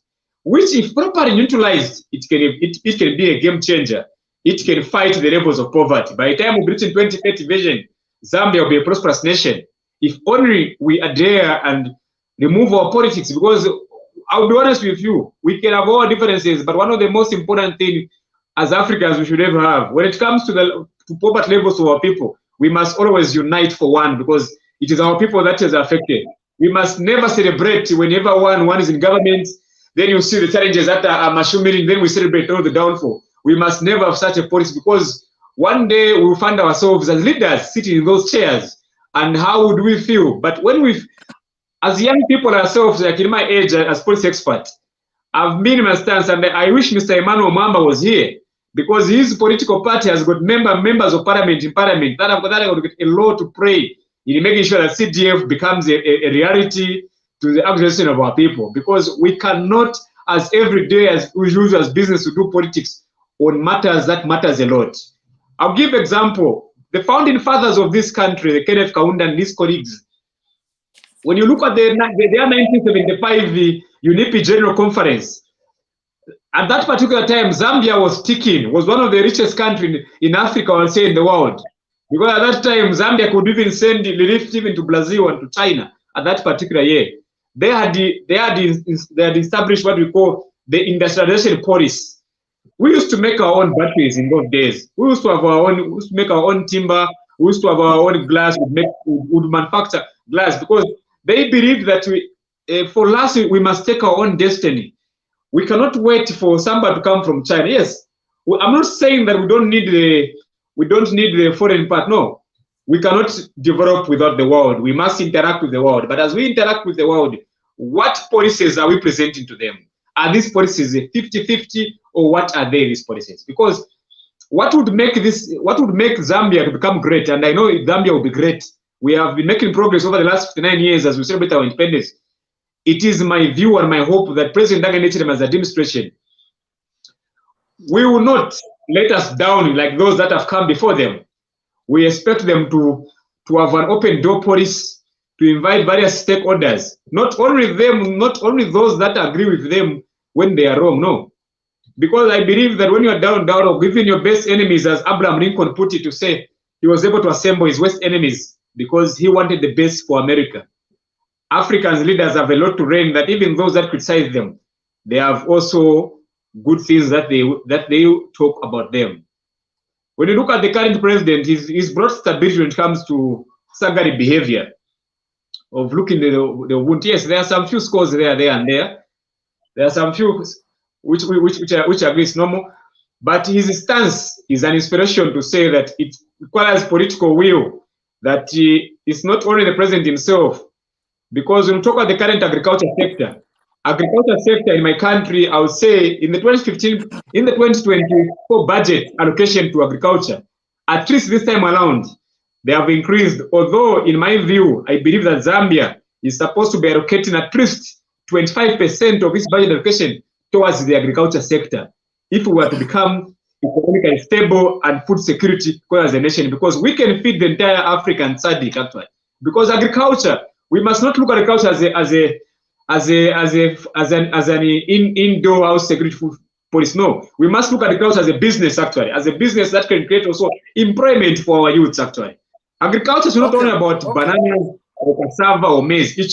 which, if properly utilized, it can be a game changer. It can fight the levels of poverty. By the time we reach in 2030 vision, Zambia will be a prosperous nation. If only we adhere and remove our politics, because I'll be honest with you, we can have all differences, but one of the most important things as Africans we should ever have, when it comes to poverty levels of our people, we must always unite for one, because it is our people that is affected. We must never celebrate whenever one is in government, then you see the challenges that are mushrooming, then we celebrate all the downfall. We must never have such a policy, because one day we will find ourselves as leaders sitting in those chairs, and how would we feel? But when as young people ourselves, like in my age as policy expert, I've been in my stance, and I wish Mr. Emmanuel Mwamba was here, because his political party has got members of parliament in parliament that have got a lot to play in making sure that CDF becomes a reality to the aggregation of our people, because we cannot, as every day as we use as business to do politics on matters that matters a lot. I'll give example. The founding fathers of this country, the Kenneth Kaunda and his colleagues, when you look at their 1975 UNIP General Conference, at that particular time, Zambia was one of the richest countries in Africa, I'll say in the world. Because at that time, Zambia could even send relief even to Brazil and to China at that particular year. They had established what we call the industrialization policy. We used to make our own batteries in those days. We used to have make our own timber. We used to have our own glass. We would manufacture glass, because they believed that for us, we must take our own destiny. We cannot wait for somebody to come from China. Yes, I'm not saying that we don't need the foreign part. No, we cannot develop without the world. We must interact with the world. But as we interact with the world, what policies are we presenting to them? Are these policies 50-50, or what are they, these policies? Because what would make Zambia to become great, and I know Zambia will be great. We have been making progress over the last 59 years as we celebrate our independence. It is my view and my hope that President Agnes administration, we will not let us down like those that have come before them. We expect them to have an open door policy, to invite various stakeholders, not only those that agree with them when they are wrong, no. Because I believe that when you are down, or even your best enemies, as Abraham Lincoln put it, to say he was able to assemble his worst enemies because he wanted the best for America. African leaders have a lot to learn, that even those that criticize them, they have also good things that they talk about them. When you look at the current president, he's brought stability when it comes to Sagari behavior of looking the wound. Yes, there are some few scores there and there. There are some few which are against normal, but his stance is an inspiration to say that it requires political will, that it's not only the president himself, because when we talk about the current agriculture sector, agriculture sector in my country, I would say in the 2024 budget allocation to agriculture, at least this time around, they have increased. Although, in my view, I believe that Zambia is supposed to be allocating at least 25% of its budget allocation towards the agriculture sector if we were to become economically stable and food security as a nation, because we can feed the entire African SADC actually. Because agriculture, we must not look at agriculture as an indoor house security food policy. No, we must look at agriculture as a business actually, as a business that can create also employment for our youths actually. Agriculture is not only about bananas or cassava or maize. It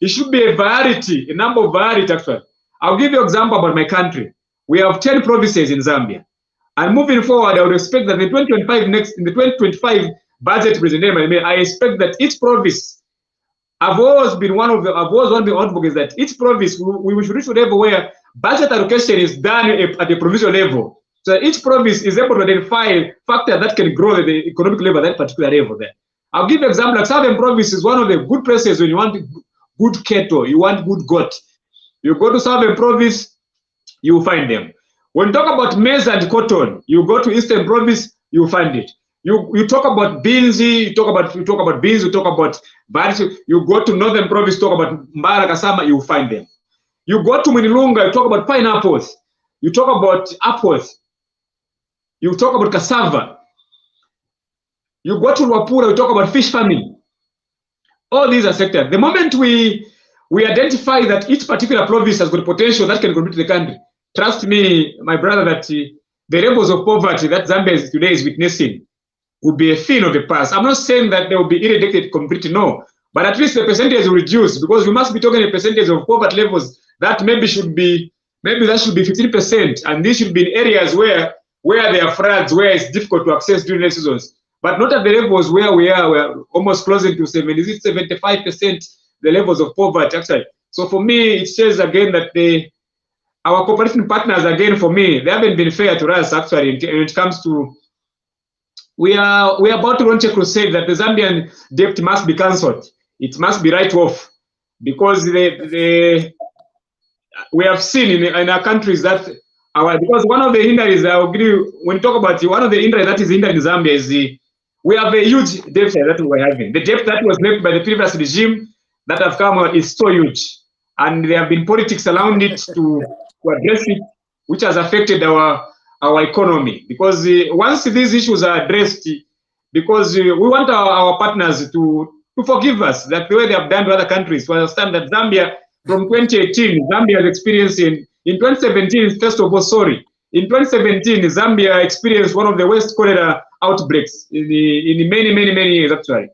should be a variety, a number of variety actually. I'll give you an example about my country. We have 10 provinces in Zambia. And moving forward, I would expect that in the 2025 budget presentation, I expect that each province, I've always one of the advocates that each province, we should reach a level where budget allocation is done at the provincial level. So that each province is able to identify factors that can grow the economic level at that particular level there. I'll give you an example. Like Southern province is one of the good places when you want good cattle, you want good goat. You go to Southern province, you will find them. When you talk about maize and cotton, you go to Eastern province, you will find it. You talk about beans, you talk about beans, you talk about variety. You go to Northern province, talk about Mbara Kasama, you will find them. You go to Minilunga, you talk about pineapples, you talk about apples, you talk about cassava. You go to Wapura, you talk about fish farming. All these are sectors. The moment we identify that each particular province has got potential that can contribute to the country, trust me, my brother, that the levels of poverty that Zambia today is witnessing would be a thing of the past. I'm not saying that they will be eradicated completely, no, but at least the percentage will reduce, because we must be talking a percentage of poverty levels that maybe that should be 15%, and this should be in areas where there are floods, where it's difficult to access during the seasons, but not at the levels where we're almost closing to 75% the levels of poverty actually. So for me, it says again that our cooperating partners, again, for me, they haven't been fair to us actually when it comes to, we are about to launch a crusade that the Zambian debt must be cancelled. It must be write off, because we have seen in our countries that because one of the hindrances, I agree, when you talk about one of the hindrances that is hindering Zambia is we have a huge deficit that we're having. The debt that was left by the previous regime that have come is so huge, and there have been politics around it to address it, which has affected our economy. Because once these issues are addressed, because we want our partners to forgive us, that the way they have done to other countries, to understand that Zambia, from 2018, Zambia is experiencing, in 2017, first of all, in 2017, Zambia experienced one of the worst cholera outbreaks in many years, actually.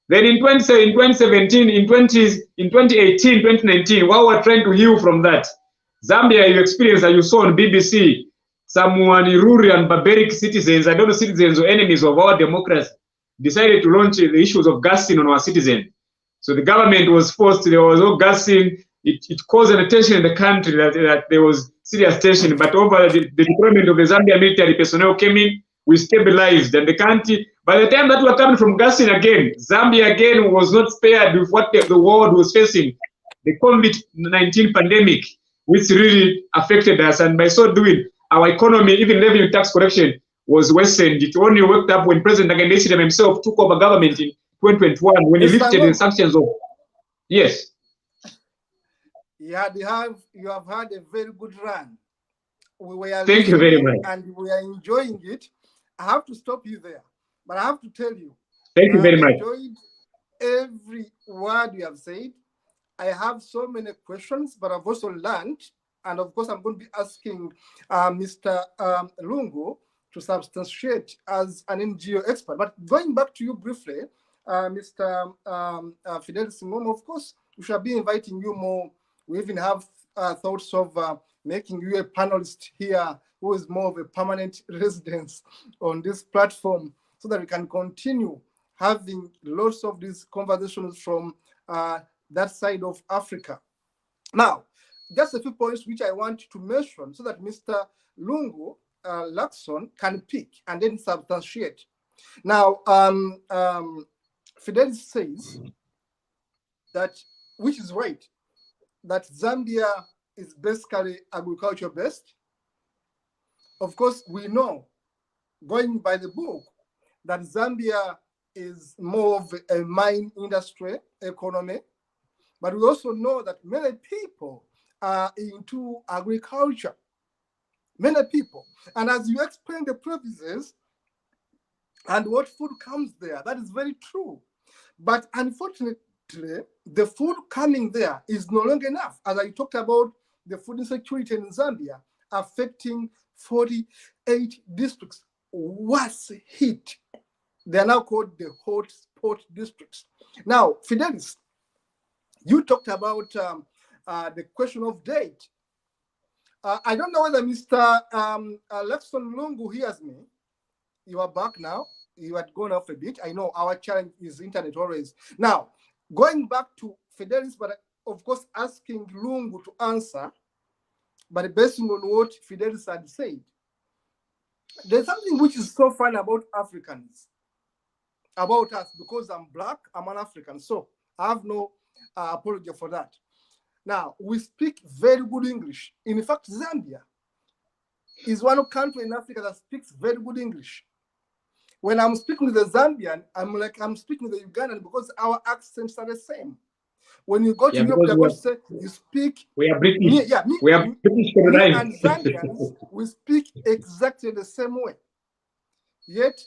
Then in 2017, in 2018, 2019, while we're trying to heal from that, Zambia, you experienced, as you saw on BBC, some Ruri and barbaric citizens, I don't know, citizens or enemies of our democracy, decided to launch the issues of gassing on our citizens. So the government was forced, there was no gassing. It caused an attention in the country that there was serious tension, but over the deployment of the Zambia military personnel came in, we stabilized, and the country, by the time that we were coming from gassing again, Zambia again was not spared with what the world was facing, the COVID-19 pandemic, which really affected us, and by so doing, our economy, even revenue tax collection, was worsened. It only worked up when President Ngoma himself took over government in 2021, when he lifted the sanctions of. Yes. Yeah, you have had a very good run. Thank you very much. And we are enjoying it. I have to stop you there, but I have to tell you. Thank you very much. I enjoyed every word you have said. I have so many questions, but I've also learned, and of course, I'm going to be asking Mr. Lungu to substantiate as an NGO expert. But going back to you briefly, Mr. Fidelis Ngoma, of course, we shall be inviting you more. We even have thoughts of making you a panelist here who is more of a permanent residence on this platform, so that we can continue having lots of these conversations from that side of Africa. Now, just a few points which I want to mention so that Mr. Lungu, Luckson, can pick and then substantiate. Now, Fidelis says that, which is right, that Zambia is basically agriculture based. Of course, we know, going by the book, that Zambia is more of a mine industry economy, but we also know that many people are into agriculture. Many people. And as you explain the provinces and what food comes there, that is very true. But unfortunately, the food coming there is no longer enough. As I talked about the food insecurity in Zambia affecting 48 districts, worse hit. They are now called the hotspot districts. Now, Fidelis, you talked about the question of date. I don't know whether Mr. Luckson Lungu hears me. You are back now. You had gone off a bit. I know our challenge is internet always. Now, going back to Fidelis, but of course asking Lungu to answer, but based on what Fidelis had said, there's something which is so fun about Africans, about us, because I'm black, I'm an African, so I have no apology for that. Now, we speak very good English. In fact, Zambia is one country in Africa that speaks very good English. When I'm speaking with a Zambian, I'm speaking with a Ugandan because our accents are the same. When you go to Europe, they're going to say, you speak... We are British. Me and Zambians, we speak exactly the same way. Yet,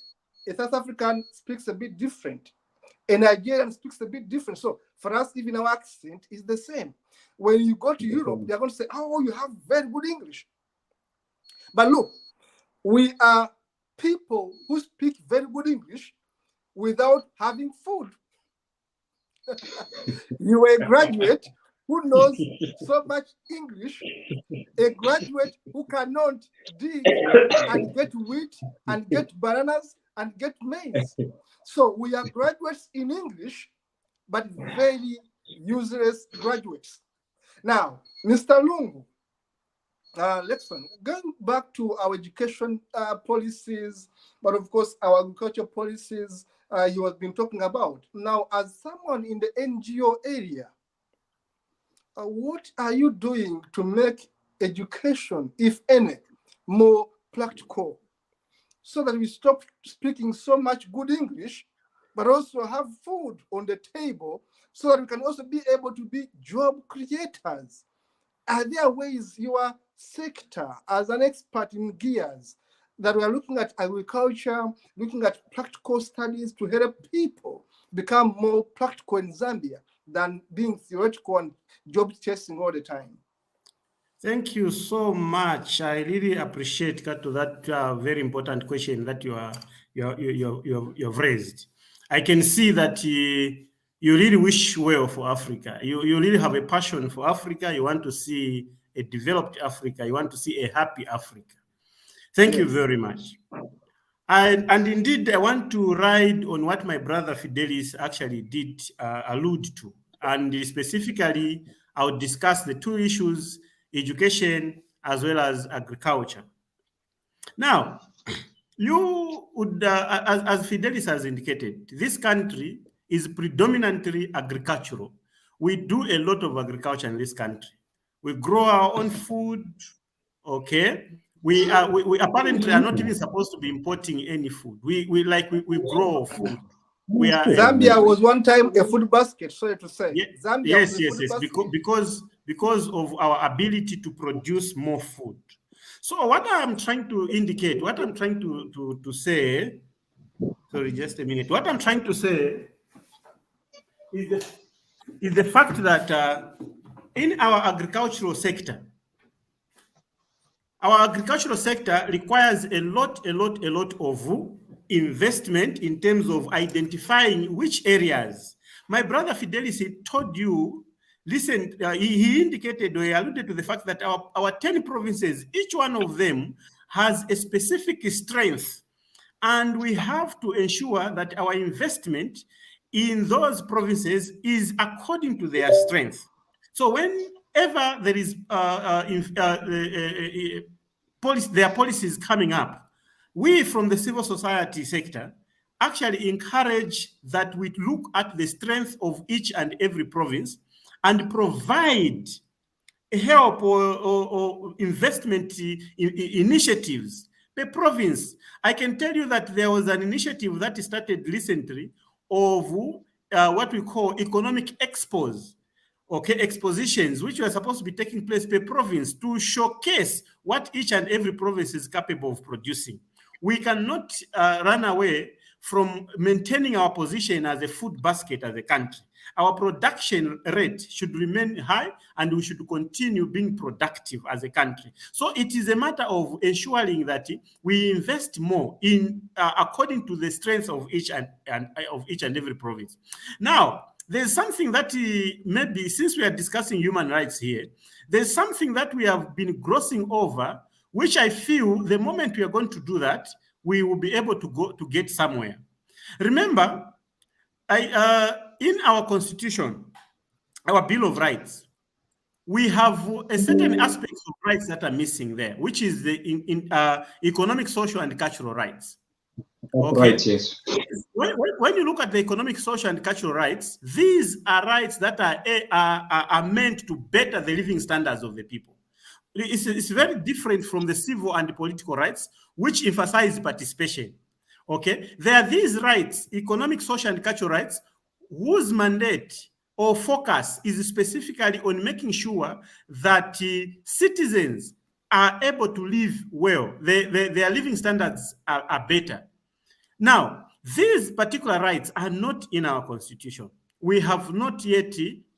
a South African speaks a bit different. A Nigerian speaks a bit different. So, for us, even our accent is the same. When you go to Europe, they're going to say, oh, you have very good English. But look, we are people who speak very good English without having food. You are a graduate who knows so much English, a graduate who cannot dig and get wheat and get bananas and get maize. So we are graduates in English, but very useless graduates. Now, Mr. Lungu, Luckson, going back to our education policies, but of course our agriculture policies you have been talking about. Now, as someone in the NGO area, what are you doing to make education, if any, more practical, so that we stop speaking so much good English, but also have food on the table, so that we can also be able to be job creators? Are there ways your sector, as an expert in gears, that we are looking at agriculture, looking at practical studies to help people become more practical in Zambia than being theoretical and job chasing all the time? Thank you so much. I really appreciate that very important question that you have raised. I can see that you really wish well for Africa. You really have a passion for Africa. You want to see a developed Africa. You want to see a happy Africa. Thank you very much. And indeed, I want to ride on what my brother Fidelis actually did allude to. And specifically, I would discuss the two issues, education as well as agriculture. Now, you would, as Fidelis has indicated, this country is predominantly agricultural. We do a lot of agriculture in this country. We grow our own food, okay? We apparently are not even supposed to be importing any food. We grow food. Zambia was one time a food basket, sorry to say. Yeah, Zambia yes, because of our ability to produce more food. So what I'm trying to indicate, what I'm trying to say, sorry, just a minute. What I'm trying to say is the fact that in our agricultural sector requires a lot of investment in terms of identifying which areas. My brother Fidelis told you, listen, he indicated or he alluded to the fact that our 10 provinces, each one of them has a specific strength. And we have to ensure that our investment in those provinces is according to their strength. So whenever there is their policies coming up, we from the civil society sector actually encourage that we look at the strength of each and every province and provide help or investment initiatives per province. I can tell you that there was an initiative that started recently of what we call economic expos, expositions, which were supposed to be taking place per province to showcase what each and every province is capable of producing. We cannot run away from maintaining our position as a food basket as a country. Our production rate should remain high, and we should continue being productive as a country. So it is a matter of ensuring that we invest more in according to the strengths of each and every province. Now, there's something that maybe, since we are discussing human rights here, there's something that we have been glossing over, which I feel the moment we are going to do that, we will be able to get somewhere. Remember, in our constitution, our Bill of Rights, we have a certain aspects of rights that are missing there, which is the economic, social, and cultural rights. Okay. Right, yes. When you look at the economic, social, and cultural rights, these are rights that are meant to better the living standards of the people. It's very different from the civil and the political rights, which emphasize participation. Okay, there are these rights, economic, social, and cultural rights, whose mandate or focus is specifically on making sure that citizens are able to live well. Their living standards are better. Now, these particular rights are not in our constitution. We have not yet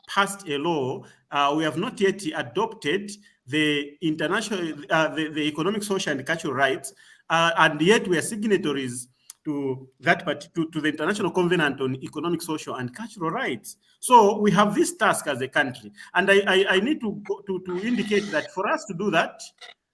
passed a law. We have not yet adopted the international, the economic, social, and cultural rights, and yet we are signatories to that, to the International Covenant on Economic, Social, and Cultural Rights. So we have this task as a country, and I need to indicate that for us to do that,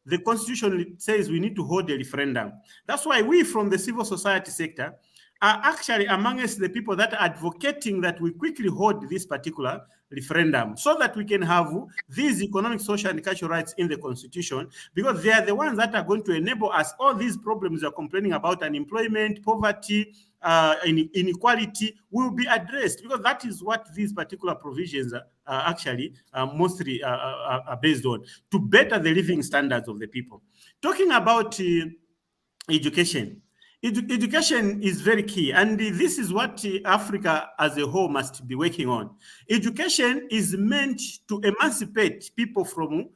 the Constitution says we need to hold a referendum. That's why we from the civil society sector are actually amongst the people that are advocating that we quickly hold this particular referendum so that we can have these economic, social, and cultural rights in the Constitution, because they are the ones that are going to enable us, all these problems we are complaining about, unemployment, poverty, inequality, will be addressed, because that is what these particular provisions are actually mostly are based on, to better the living standards of the people. Talking about education. Education is very key, and this is what Africa as a whole must be working on. Education is meant to emancipate people from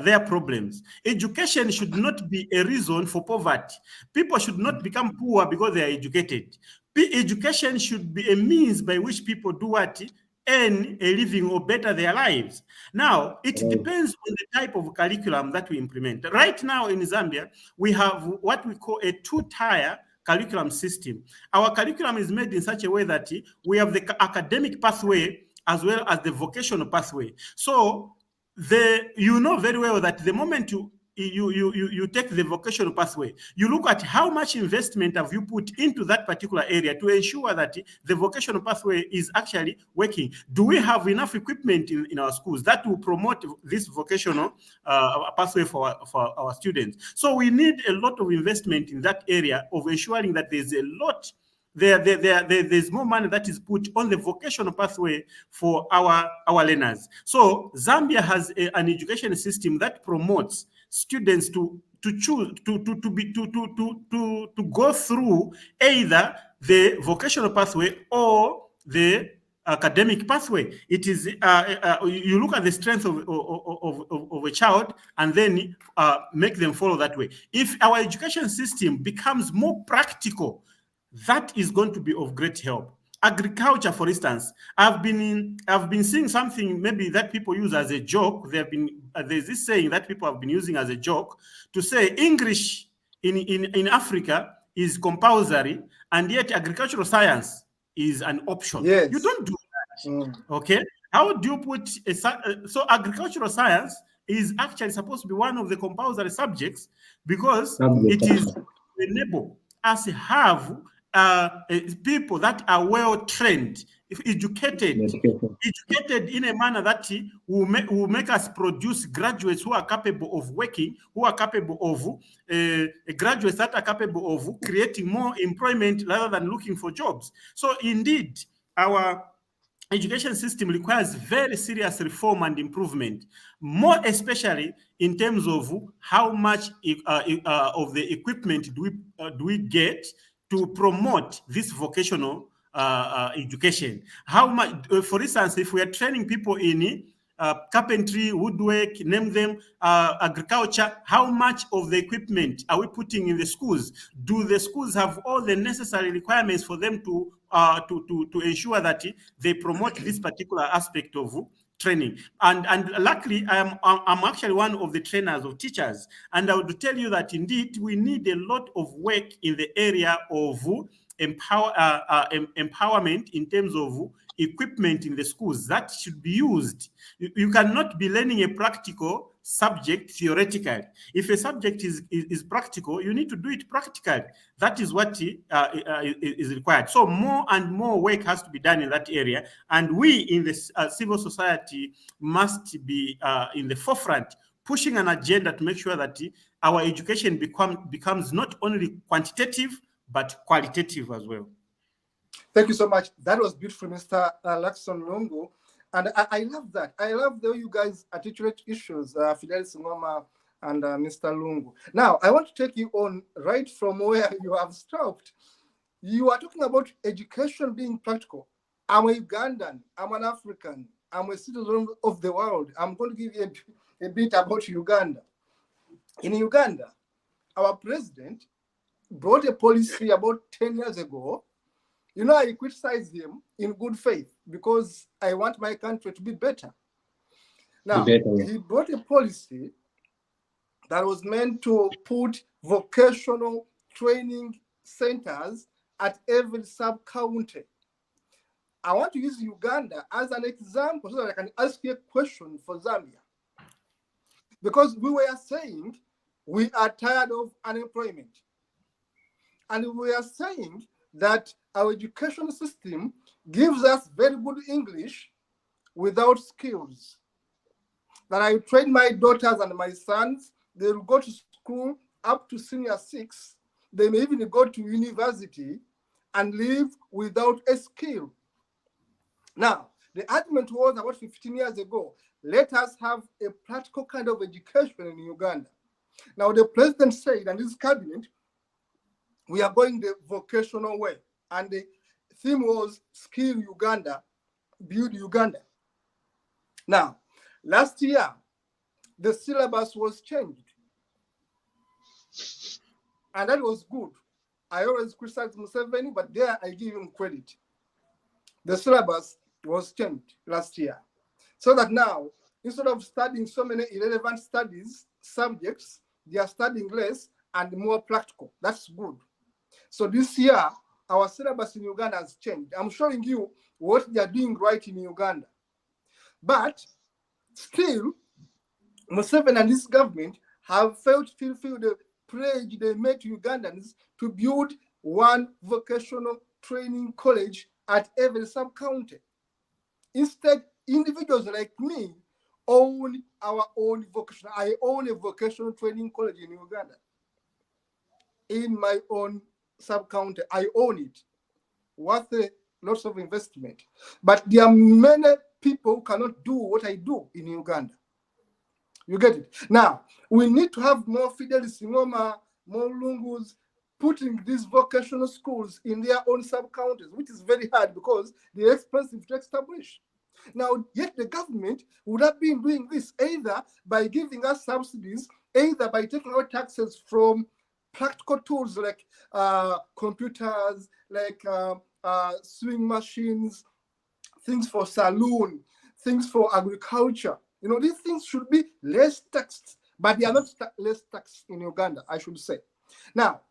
their problems. Education should not be a reason for poverty. People should not become poor because they are educated. Education should be a means by which people do what? Earn a living or better their lives. Now, it depends on the type of curriculum that we implement. Right now in Zambia, we have what we call a two-tier curriculum system. Our curriculum is made in such a way that we have the academic pathway as well as the vocational pathway. So you know very well that the moment you take the vocational pathway, you look at how much investment have you put into that particular area to ensure that the vocational pathway is actually working. Do we have enough equipment in our schools that will promote this vocational pathway for our students? So we need a lot of investment in that area of ensuring that there's a lot there's more money that is put on the vocational pathway for our learners. So Zambia has an education system that promotes students to choose to go through either the vocational pathway or the academic pathway. It is you look at the strength of a child and then make them follow that way. If our education system becomes more practical, that is going to be of great help. Agriculture, for instance, I've been seeing something maybe that people use as a joke. There's this saying that people have been using as a joke to say English in Africa is compulsory, and yet agricultural science is an option. Yes. You don't do that. Okay? How do you put so agricultural science is actually supposed to be one of the compulsory subjects, because it is to enable us to have people that are well trained, educated in a manner that will make us produce graduates who are capable of working, who are capable of graduates that are capable of creating more employment rather than looking for jobs. So indeed, our education system requires very serious reform and improvement, more especially in terms of how much of the equipment do we get to promote this vocational education. How much, for instance, if we are training people in carpentry, woodwork, name them, agriculture, how much of the equipment are we putting in the schools? Do the schools have all the necessary requirements for them to ensure that they promote this particular aspect of training? And luckily, I'm actually one of the trainers of teachers, and I would tell you that indeed we need a lot of work in the area of empowerment in terms of equipment in the schools that should be used. You cannot be learning a practical subject theoretically. If a subject is practical, you need to do it practically. That is what is required. So more and more work has to be done in that area, and we in the civil society must be in the forefront, pushing an agenda to make sure that our education becomes not only quantitative but qualitative as well. Thank you so much. That was beautiful, Mr. Luckson Lungu. And I love that. I love the way you guys articulate issues, Fidelis Ngoma and Mr. Lungu. Now, I want to take you on right from where you have stopped. You are talking about education being practical. I'm a Ugandan. I'm an African. I'm a citizen of the world. I'm going to give you a bit about Uganda. In Uganda, our president brought a policy about 10 years ago. You know, I criticized him in good faith because I want my country to be better. Now, he brought a policy that was meant to put vocational training centers at every sub-county. I want to use Uganda as an example so that I can ask you a question for Zambia. Because we were saying we are tired of unemployment. And we are saying that our education system gives us very good English without skills. That I train my daughters and my sons, they will go to school up to senior 6. They may even go to university and live without a skill. Now, the argument was about 15 years ago, let us have a practical kind of education in Uganda. Now, the president said, and his cabinet, we are going the vocational way. And the theme was Skill Uganda, Build Uganda. Now, last year, the syllabus was changed. And that was good. I always criticize Museveni, but there I give him credit. The syllabus was changed last year. So that now, instead of studying so many irrelevant subjects, they are studying less and more practical. That's good. So this year, our syllabus in Uganda has changed. I'm showing you what they are doing right in Uganda. But still, Museveni and his government have failed to fulfill the pledge they made to Ugandans to build one vocational training college at every sub-county. Instead, individuals like me own our own vocational. I own a vocational training college in Uganda. In my own sub-county, I own it, worth lots of investment. But there are many people who cannot do what I do in Uganda. You get it? Now, we need to have more Fidelis Ngoma, more Lungus, putting these vocational schools in their own sub-counties, which is very hard because they're expensive to establish. Now, yet the government would have been doing this either by giving us subsidies, either by taking out taxes from practical tools like computers, like sewing machines, things for saloon, things for agriculture. You know, these things should be less taxed, but they are not less taxed in Uganda, I should say. Now,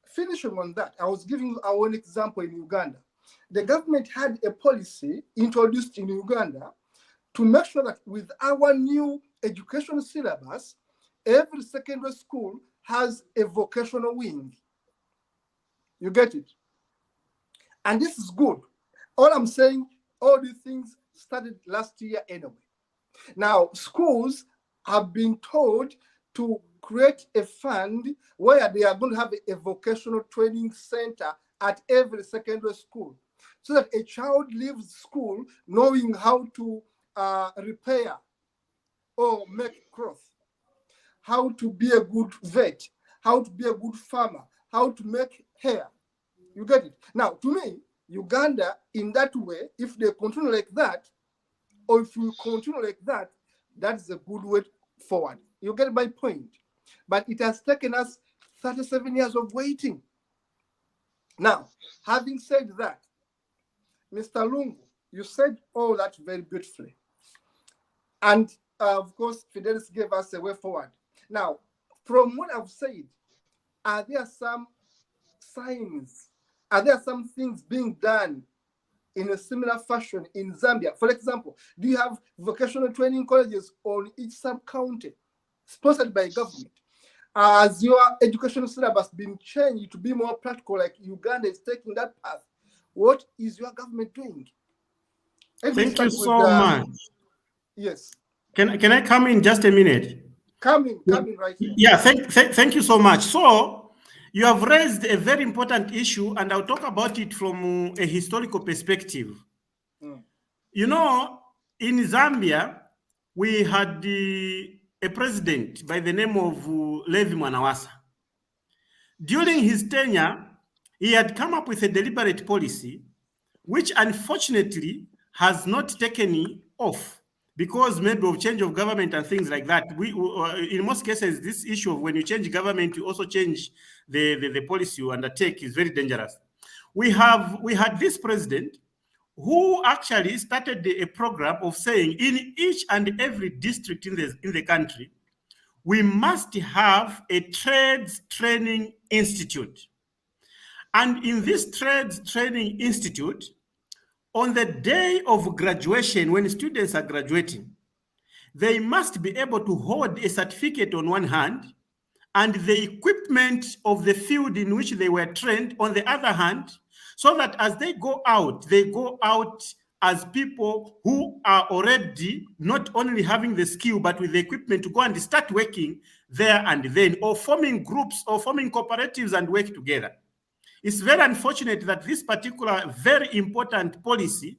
finishing on that, I was giving our own example in Uganda. The government had a policy introduced in Uganda to make sure that with our new education syllabus, every secondary school has a vocational wing. You get it? And this is good. All I'm saying, all these things started last year anyway. Now, schools have been told to create a fund where they are going to have a vocational training center at every secondary school. so that a child leaves school knowing how to repair or make cloth, how to be a good vet, how to be a good farmer, how to make hair. You get it? Now, to me, Uganda, in that way, if they continue like that, or if we continue like that, that's a good way forward. You get my point? But it has taken us 37 years of waiting. Now, having said that, Mr. Lungu, you said all that very beautifully. And of course, Fidelis gave us a way forward. Now, from what I've said, are there some signs? Are there some things being done in a similar fashion in Zambia? For example, do you have vocational training colleges on each sub-county sponsored by government? Has your educational syllabus been changed to be more practical, like Uganda is taking that path? What is your government doing? Thank you so much. Yes. Can I come in just a minute? Come in right here. Yeah, thank you so much. So you have raised a very important issue, and I'll talk about it from a historical perspective. You know, in Zambia, we had a president by the name of Levi Mwanawasa. During his tenure, he had come up with a deliberate policy, which unfortunately has not taken off because maybe of change of government and things like that. In most cases, this issue of when you change government, you also change the policy you undertake is very dangerous. We had this president who actually started a program of saying in each and every district in the country, we must have a trades training institute. And in this trades training institute, on the day of graduation, when students are graduating, they must be able to hold a certificate on one hand and the equipment of the field in which they were trained on the other hand, so that as they go out as people who are already not only having the skill, but with the equipment to go and start working there and then, or forming groups or forming cooperatives and work together. It's very unfortunate that this particular very important policy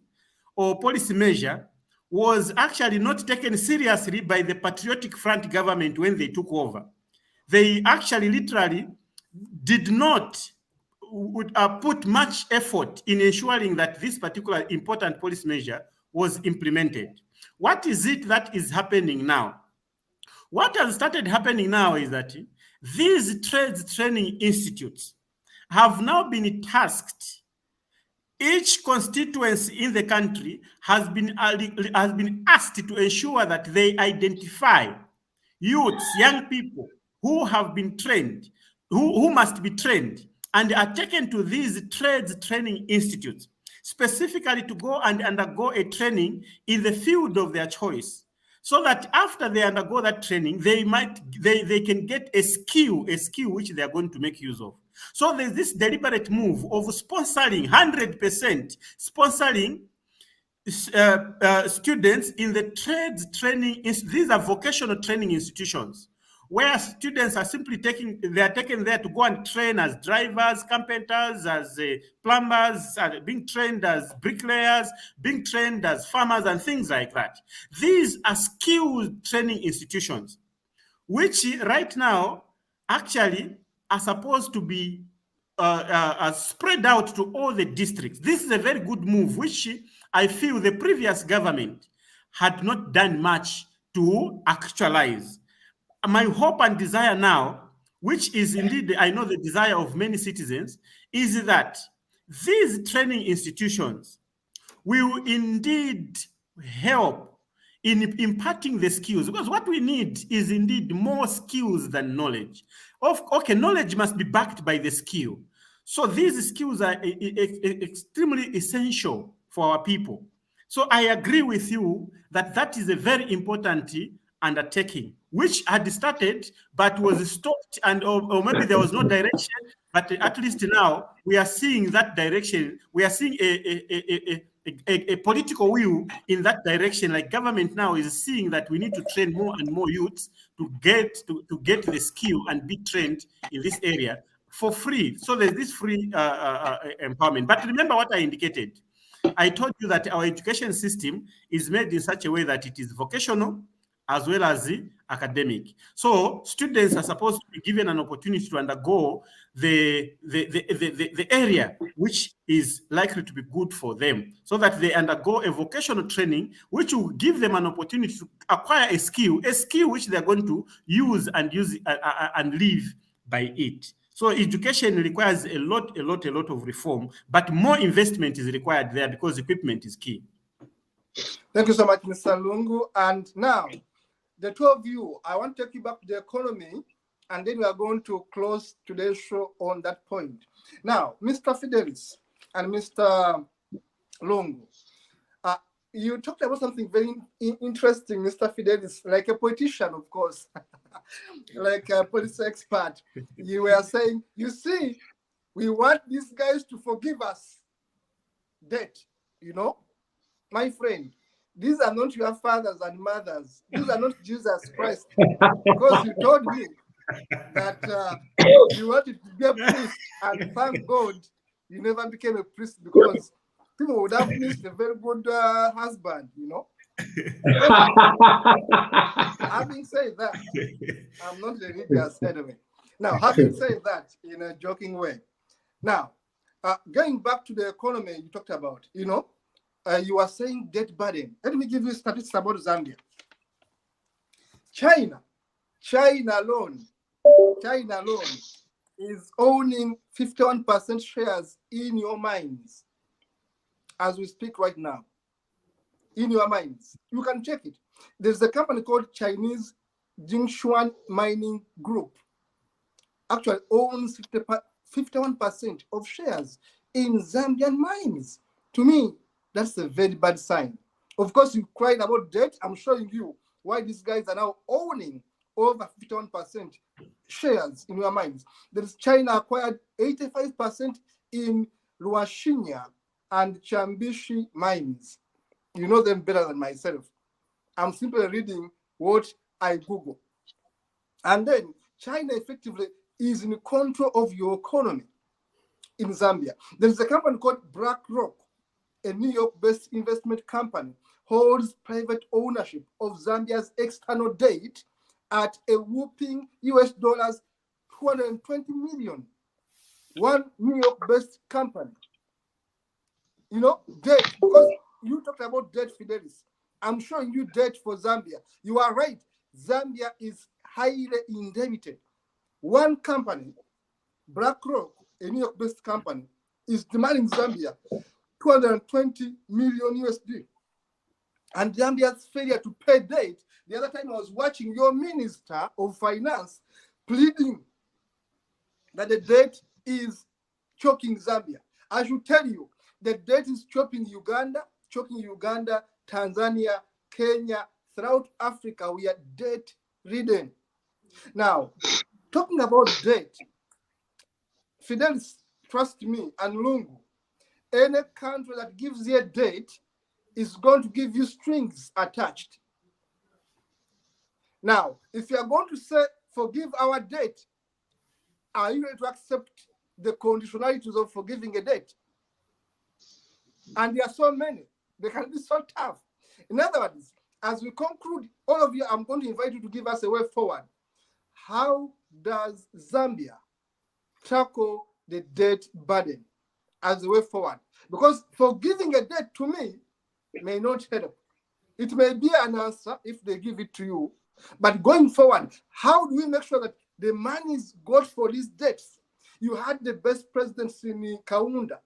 or policy measure was actually not taken seriously by the Patriotic Front government when they took over. They actually literally did not put much effort in ensuring that this particular important policy measure was implemented. What is it that is happening now? What has started happening now is that these trades training institutes have now been tasked. Each constituency in the country has been asked to ensure that they identify youths, young people who have been trained, who must be trained, and are taken to these trades training institutes, specifically to go and undergo a training in the field of their choice, so that after they undergo that training, they can get a skill which they are going to make use of. So there's this deliberate move of sponsoring 100%, sponsoring students in the trades training. These are vocational training institutions where students are simply taken there to go and train as drivers, carpenters, as plumbers, being trained as bricklayers, being trained as farmers and things like that. These are skilled training institutions, which right now actually are supposed to be spread out to all the districts. This is a very good move, which I feel the previous government had not done much to actualize. My hope and desire now, which is indeed, I know, the desire of many citizens, is that these training institutions will indeed help in imparting the skills, because what we need is indeed more skills than knowledge. Okay, knowledge must be backed by the skill. So these skills are extremely essential for our people. So I agree with you that that is a very important undertaking, which had started but was stopped, and or maybe there was no direction, but at least now we are seeing that direction. We are seeing a political will in that direction. Like government now is seeing that we need to train more and more youths to get the skill and be trained in this area for free. So there's this free empowerment. But remember what I indicated. I told you that our education system is made in such a way that it is vocational as well as academic. So students are supposed to be given an opportunity to undergo the area which is likely to be good for them, so that they undergo a vocational training which will give them an opportunity to acquire a skill which they're going to use and live by it. So education requires a lot of reform, but more investment is required there because equipment is key. Thank you so much, Mr. Lungu. And now, the two of you, I want to take you back to the economy, and then we are going to close today's show on that point. Now, Mr. Fidelis and Mr. Lungu, you talked about something very interesting, Mr. Fidelis, like a politician, of course, like a policy expert. You were saying, you see, we want these guys to forgive us debt, you know? My friend, these are not your fathers and mothers. These are not Jesus Christ. Because you told me that you wanted to be a priest, and thank God you never became a priest, because people would have missed a very good husband, you know. Having said that, I'm not religious anyway. Now, having said that in a joking way, now, going back to the economy you talked about, you know, you are saying debt burden. Let me give you statistics about Zambia. China alone is owning 51% shares in your mines as we speak right now. In your mines, you can check it. There's a company called Chinese Jingshuan Mining Group. Actually owns 51% of shares in Zambian mines. To me, that's a very bad sign. Of course, you cried about debt. I'm showing you why these guys are now owning over 51% shares in your mines. There is China acquired 85% in Luashinya and Chambishi mines. You know them better than myself. I'm simply reading what I Google. And then China effectively is in control of your economy in Zambia. There's a company called BlackRock, a New York-based investment company, holds private ownership of Zambia's external debt at a whopping US dollars 220 million. One New York-based company. You know, debt, because you talked about debt, Fidelis. I'm showing you debt for Zambia. You are right. Zambia is highly indebted. One company, BlackRock, a New York-based company, is demanding Zambia 220 million USD. And Zambia's failure to pay debt, the other time I was watching your Minister of Finance pleading that the debt is choking Zambia. I should tell you, the debt is choking Uganda, Tanzania, Kenya, throughout Africa. We are debt-ridden. Now, talking about debt, Fidelis, trust me, and Lungu, any country that gives you a debt is going to give you strings attached. Now, if you are going to say, forgive our debt, are you ready to accept the conditionalities of forgiving a debt? And there are so many. They can be so tough. In other words, as we conclude, all of you, I'm going to invite you to give us a way forward. How does Zambia tackle the debt burden as a way forward? Because forgiving a debt, to me, may not help. It may be an answer if they give it to you. But going forward, how do we make sure that the money is got for these debts? You had the best presidents in Kaunda.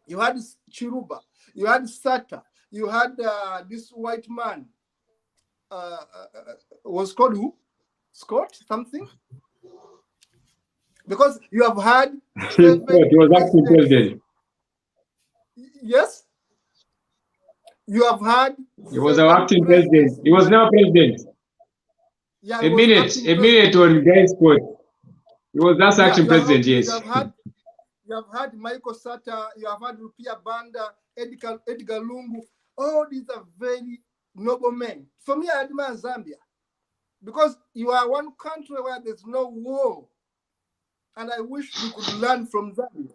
You had Chiruba. You had Sata. You had this white man. Was called who? Scott something? Because you have had... He was acting president. Yes? You have had... He was our acting president. He was now president. Yeah, a minute on Guy's court. He was last acting president, yes. You have had Michael Sata, you have had Rupia Banda, Edgar Lungu. All these are very noble men. For me, I admire Zambia because you are one country where there's no war. And I wish we could learn from Zambia,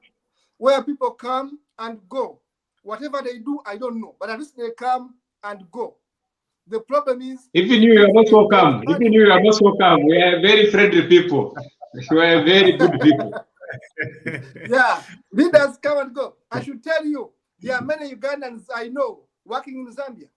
where people come and go. Whatever they do, I don't know. But at least they come and go. The problem is... Even you are most welcome. Even you are most welcome. We are very friendly people. We are very good people. Yeah, leaders come and go. I should tell you, there are many Ugandans I know working in Zambia.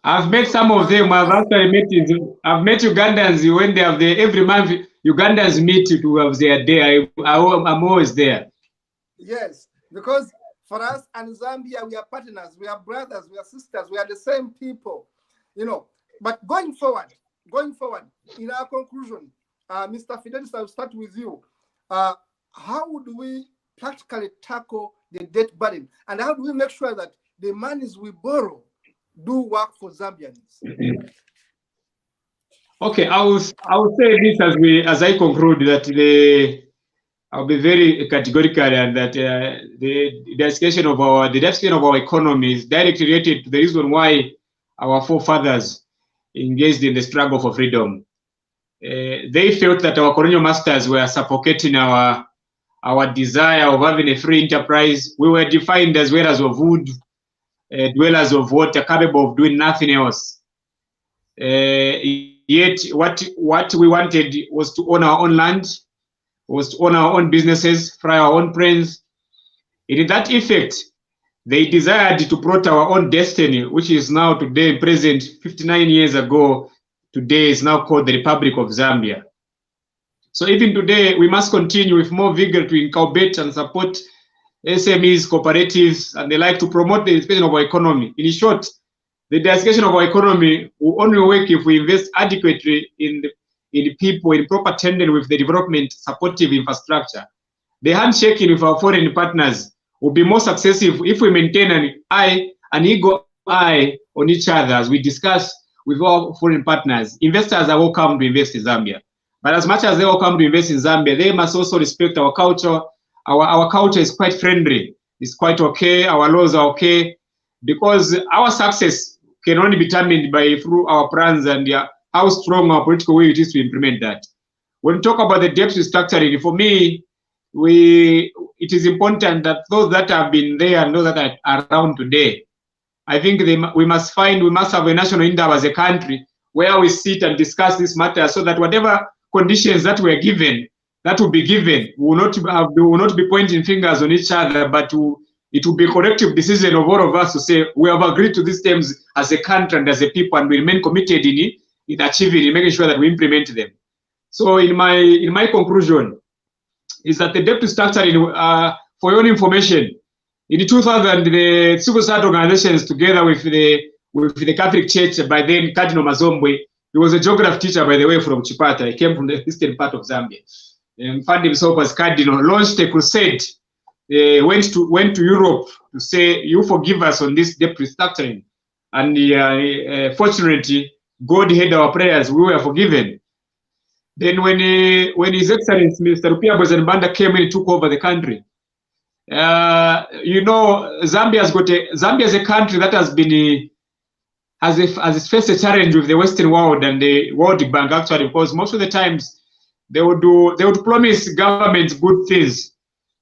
I've met some of them. I've met Ugandans when they have every month. Ugandans meet to have their day. I'm always there. Yes, because for us and Zambia, we are partners, we are brothers, we are sisters, we are the same people, you know. But going forward, in our conclusion, Mr. Fidelis, I'll start with you. How would we practically tackle the debt burden, and how do we make sure that the monies we borrow do work for Zambians? Okay, I will say this as I conclude that I'll be very categorical, and that the discussion of our economy is directly related to the reason why our forefathers engaged in the struggle for freedom. They felt that our colonial masters were suffocating our desire of having a free enterprise. We were defined as dwellers of wood, dwellers of water, capable of doing nothing else. Yet what we wanted was to own our own land, was to own our own businesses, fly our own planes. In that effect, they desired to plot our own destiny, which is now today present. 59 years ago, today is now called the Republic of Zambia. So even today, we must continue with more vigor to incubate and support SMEs, cooperatives, and they like to promote the expansion of our economy. In short, the discussion of our economy will only work if we invest adequately in people, in proper tandem with the development supportive infrastructure. The handshaking with our foreign partners will be more successful if we maintain an eagle eye on each other as we discuss with our foreign partners. Investors are welcome to invest in Zambia, but as much as they welcome to invest in Zambia, they must also respect our culture. Our culture is quite friendly. It's quite okay. Our laws are okay, because our success can only be determined through our plans and how strong our political will it is to implement that. When we talk about the debt restructuring, for me, it is important that those that have been there and those that are around today, I think we must have a national index as a country where we sit and discuss this matter, so that whatever conditions that were given, that will be given. We will not be pointing fingers on each other, but it will be a collective decision of all of us to say we have agreed to these terms as a country and as a people, and we remain committed in achieving, in making sure that we implement them. So in my conclusion is that the debt restructuring, for your own information, in 2000, the civil society organizations, together with the Catholic Church, by then Cardinal Mazombwe, he was a geography teacher, by the way, from Chipata. He came from the eastern part of Zambia, and found himself as cardinal, launched a crusade, went to Europe to say, you forgive us on this debt restructuring. And fortunately, God heard our prayers, we were forgiven. Then when His Excellency Mr. Rupia Bozanbanda came and took over the country, you know, Zambia is a country that has faced a challenge with the Western world and the World Bank, actually, because most of the times they would promise governments good things,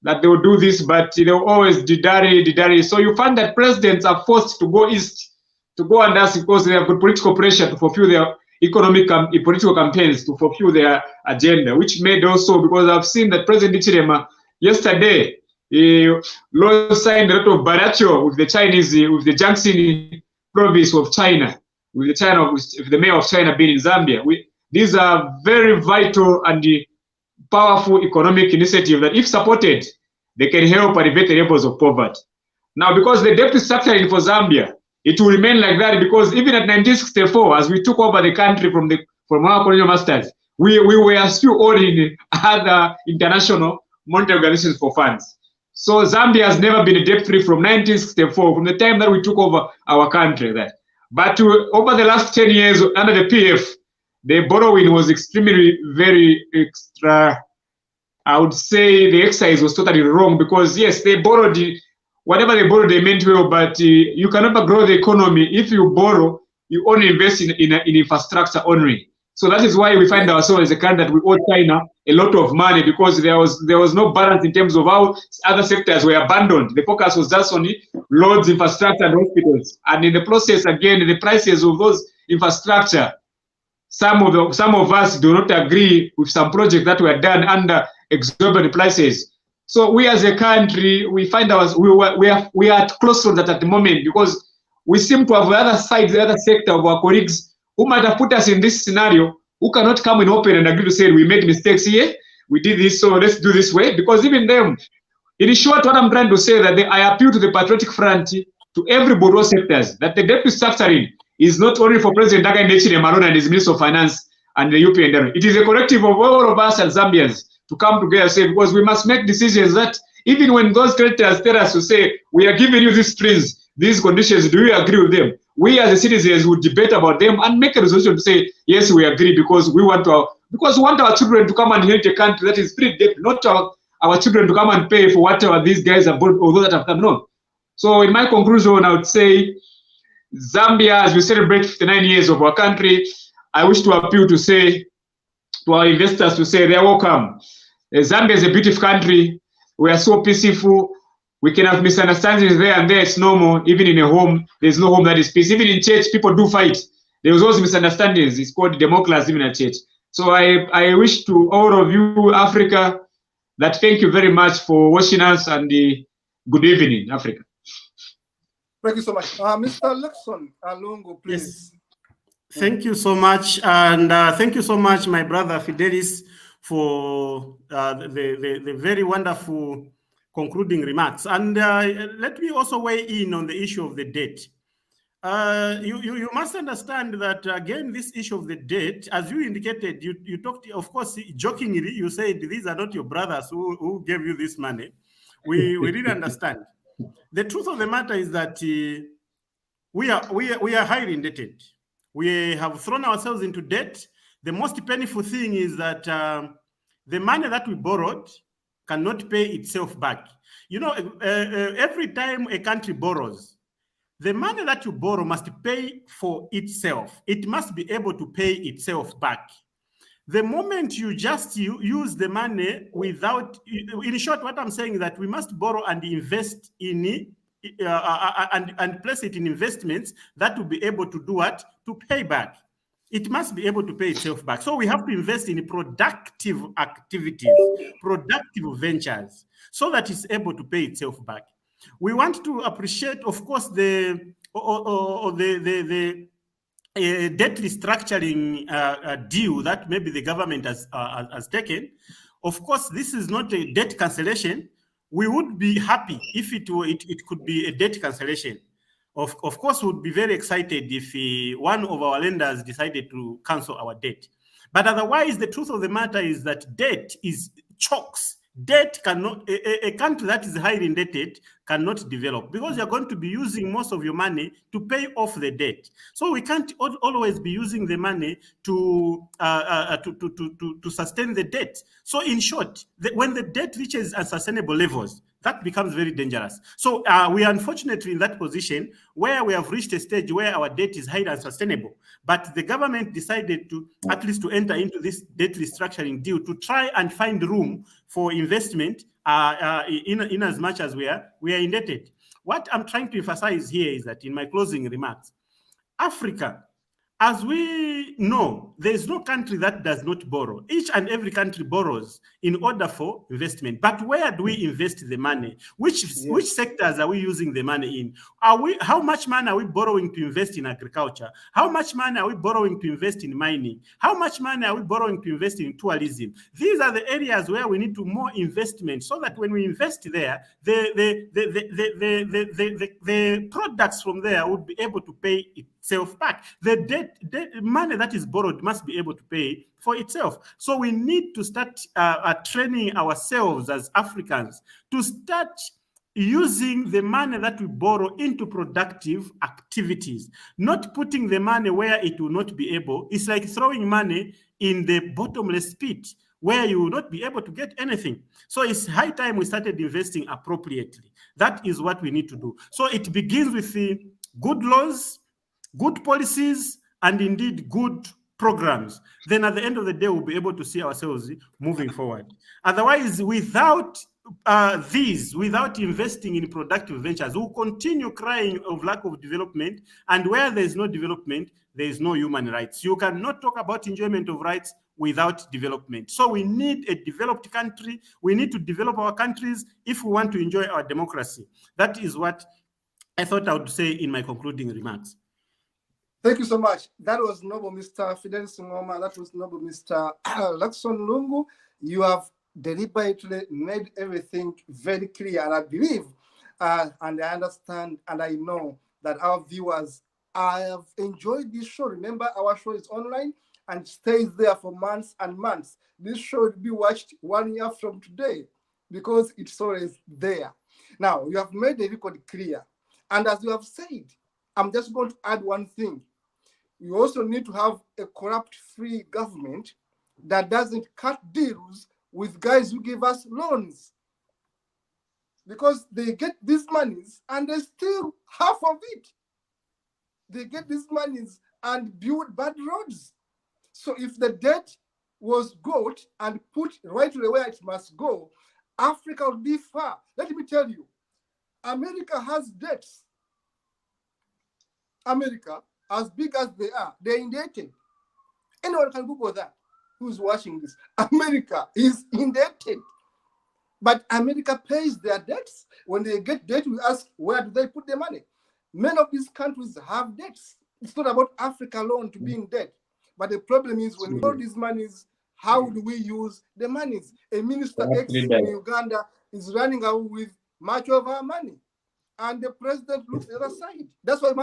that they would do this, but they will always didari. So you find that presidents are forced to go east, to go and ask, because they have got political pressure to fulfill their economic political campaigns, to fulfill their agenda, which made also, because I've seen that President Ichirema yesterday, he signed a lot of bilateral with the Chinese, with the Jiangxi province of China, with the mayor of China being in Zambia. These are very vital and powerful economic initiatives that, if supported, they can help alleviate the levels of poverty. Now, because the debt restructuring for Zambia, it will remain like that, because even at 1964, as we took over the country from our colonial masters, we were still owing other international monetary organizations for funds. So Zambia has never been debt-free from 1964, from the time that we took over our country. But over the last 10 years under the PF, the borrowing was extremely, very extra. I would say the exercise was totally wrong, because yes, they borrowed, whatever they borrowed, they meant well, but you can never grow the economy if you borrow. You only invest in infrastructure only. So that is why we find ourselves as a country that we owe China a lot of money, because there was no balance in terms of how other sectors were abandoned. The focus was just on roads, infrastructure, and hospitals. And in the process, again, the prices of those infrastructure, some of us do not agree with some projects that were done under exorbitant prices. So we as a country, we find we are at crossroads at the moment, because we seem to have the other side, the other sector of our colleagues who might have put us in this scenario, who cannot come in open and agree to say, we made mistakes here, we did this, so let's do this way. Because even them, in short, what I'm trying to say, that I appeal to the patriotic front, to every Board sectors, that the debt restructuring is not only for President Daga Ndechile Malone and his Minister of Finance and the UPNW. It is a collective of all of us as Zambians to come together and say, because we must make decisions that even when those creditors tell us to say, we are giving you these strings, these conditions, do you agree with them? We as citizens would debate about them and make a resolution to say, yes, we agree, because we want our children to come and inherit a country that is free debt, not our children to come and pay for whatever these guys have bought, or those that have come. No. So in my conclusion, I would say, Zambia, as we celebrate 59 years of our country, I wish to appeal to say, to our investors to say, they're welcome. Zambia is a beautiful country. We are so peaceful. We can have misunderstandings there and there. It's normal. Even in a home, there's no home that is peace. Even in church, people do fight. There was always misunderstandings. It's called democracy in a church. So I wish to all of you, Africa, that thank you very much for watching us, and good evening, Africa. Thank you so much. Mr. Luckson Lungu, please. Yes. Thank you so much. And thank you so much, my brother Fidelis, for the very wonderful concluding remarks. And let me also weigh in on the issue of the debt. You must understand that, again, this issue of the debt, as you indicated, you talked, of course, jokingly, you said these are not your brothers who gave you this money. We really understand. The truth of the matter is that we are highly indebted. We have thrown ourselves into debt. The most painful thing is that the money that we borrowed cannot pay itself back. You know, every time a country borrows, the money that you borrow must pay for itself. It must be able to pay itself back. The moment you just use the money without, in short, what I'm saying is that we must borrow and invest in it, and place it in investments that will be able to do what? To pay back. It must be able to pay itself back. So we have to invest in productive activities, productive ventures, so that it's able to pay itself back. We want to appreciate, of course, the debt restructuring deal that maybe the government has taken. Of course, this is not a debt cancellation. We would be happy if it could be a debt cancellation. Of course, we would be very excited if one of our lenders decided to cancel our debt. But otherwise, the truth of the matter is that debt is chokes. Debt cannot, a country that is highly indebted cannot develop, because you're going to be using most of your money to pay off the debt. So we can't always be using the money to sustain the debt. So in short, when the debt reaches unsustainable levels, that becomes very dangerous. So we are unfortunately in that position where we have reached a stage where our debt is highly unsustainable. But the government decided to at least to enter into this debt restructuring deal to try and find room for investment in as much as we are indebted. What I'm trying to emphasize here is that in my closing remarks, Africa, as we know, there is no country that does not borrow. Each and every country borrows in order for investment. But where do we invest the money? Which sectors are we using the money in? How much money are we borrowing to invest in agriculture? How much money are we borrowing to invest in mining? How much money are we borrowing to invest in tourism? These are the areas where we need more investment, so that when we invest there, the products from there would be able to pay itself back. The money that is borrowed must be able to pay for itself. So we need to start training ourselves as Africans to start using the money that we borrow into productive activities, not putting the money where it will not be able. It's like throwing money in the bottomless pit where you will not be able to get anything. So it's high time we started investing appropriately. That is what we need to do. So it begins with the good laws, good policies, and indeed good programs, then at the end of the day, we'll be able to see ourselves moving forward. Otherwise, without without investing in productive ventures, we'll continue crying of lack of development. And where there is no development, there is no human rights. You cannot talk about enjoyment of rights without development. So we need a developed country. We need to develop our countries if we want to enjoy our democracy. That is what I thought I would say in my concluding remarks. Thank you so much. That was noble, Mr. Fidelis Ngoma. That was noble, Mr. Luckson Lungu. You have deliberately made everything very clear, and I believe, and I understand, and I know that our viewers have enjoyed this show. Remember, our show is online and stays there for months and months. This show will be watched 1 year from today because it's always there. Now, you have made the record clear. And as you have said, I'm just going to add one thing. You also need to have a corrupt-free government that doesn't cut deals with guys who give us loans. Because they get these monies and they steal half of it. They get these monies and build bad roads. So if the debt was got and put right where it must go, Africa would be far. Let me tell you, America has debts. America, as big as they are, they're indebted. Anyone can Google that who's watching this. America is indebted. But America pays their debts. When they get debt, we ask, where do they put their money? Many of these countries have debts. It's not about Africa alone to be in debt. But the problem is when we hold these monies, how do we use the monies? A minister X in Uganda is running out with much of our money. And the president looks the other side. That's why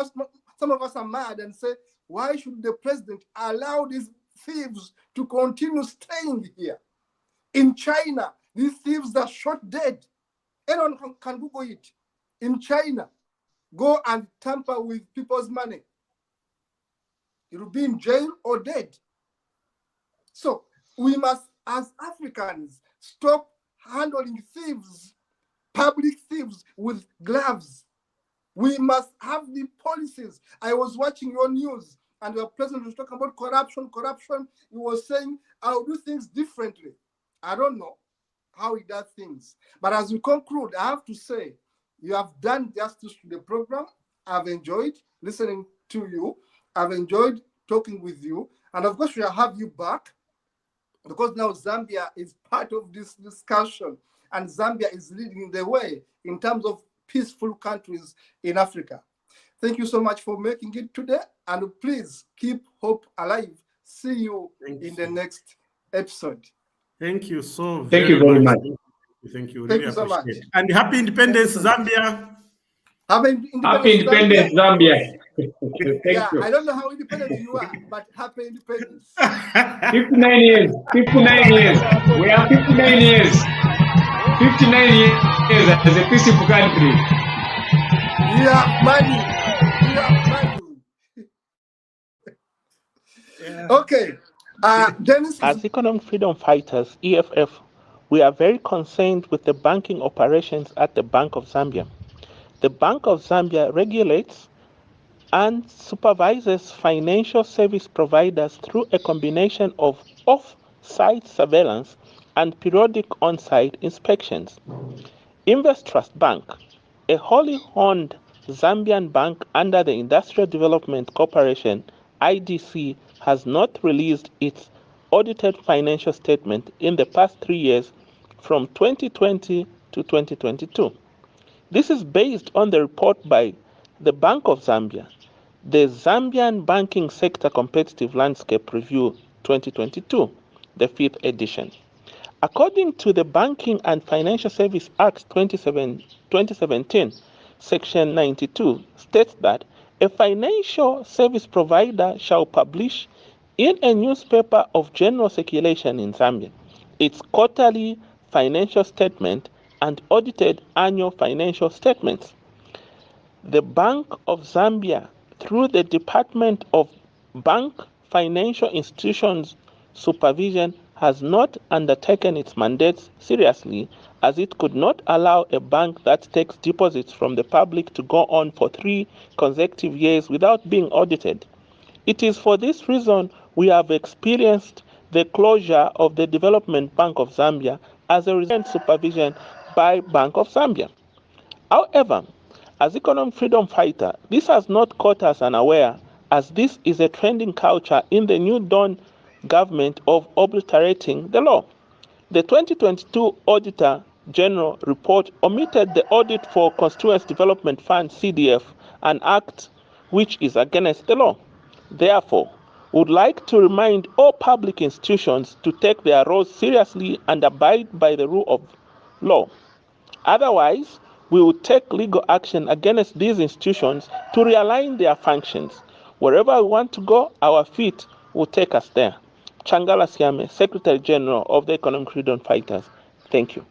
some of us are mad and say, why should the president allow these thieves to continue staying here? In China, these thieves are shot dead. Anyone can Google it. In China, go and tamper with people's money. You'll be in jail or dead. So we must, as Africans, stop handling thieves, public thieves, with gloves. We must have the policies. I was watching your news and your president was talking about corruption. He was saying, I'll do things differently. I don't know how he does things. But as we conclude, I have to say, you have done justice to the program. I've enjoyed listening to you. I've enjoyed talking with you. And of course, we'll have you back because now Zambia is part of this discussion and Zambia is leading the way in terms of peaceful countries in Africa. Thank you so much for making it today. And please keep hope alive. See you in the next episode. Thank you so very much. Thank you very much. Thank you. Thank you so much. And happy independence, Zambia. Happy independence, Zambia. Yeah, I don't know how independent you are, but happy independence. 59 years. 59 years. We are 59 years. 59 years as a peaceful country. We have money. We have money. Yeah. Okay. Dennis. As economic freedom fighters, EFF, we are very concerned with the banking operations at the Bank of Zambia. The Bank of Zambia regulates and supervises financial service providers through a combination of off-site surveillance and periodic on-site inspections. Invest Trust Bank, a wholly owned Zambian bank under the Industrial Development Corporation, IDC, has not released its audited financial statement in the past 3 years from 2020 to 2022. This is based on the report by the Bank of Zambia, the Zambian Banking Sector Competitive Landscape Review 2022, the 5th edition. According to the Banking and Financial Service Act 2017, Section 92 states that a financial service provider shall publish in a newspaper of general circulation in Zambia its quarterly financial statement and audited annual financial statements. The Bank of Zambia, through the Department of Bank Financial Institutions Supervision, has not undertaken its mandates seriously, as it could not allow a bank that takes deposits from the public to go on for 3 consecutive years without being audited. It is for this reason we have experienced the closure of the Development Bank of Zambia as a result of supervision by Bank of Zambia. However, as economic freedom fighter, this has not caught us unaware, as this is a trending culture in the New Dawn government of obliterating the law. The 2022 Auditor General report omitted the audit for Constituency Development Fund (CDF), an act which is against the law. Therefore, we would like to remind all public institutions to take their roles seriously and abide by the rule of law. Otherwise, we will take legal action against these institutions to realign their functions. Wherever we want to go, our feet will take us there. Changala Siame, Secretary General of the Economic Freedom Fighters. Thank you.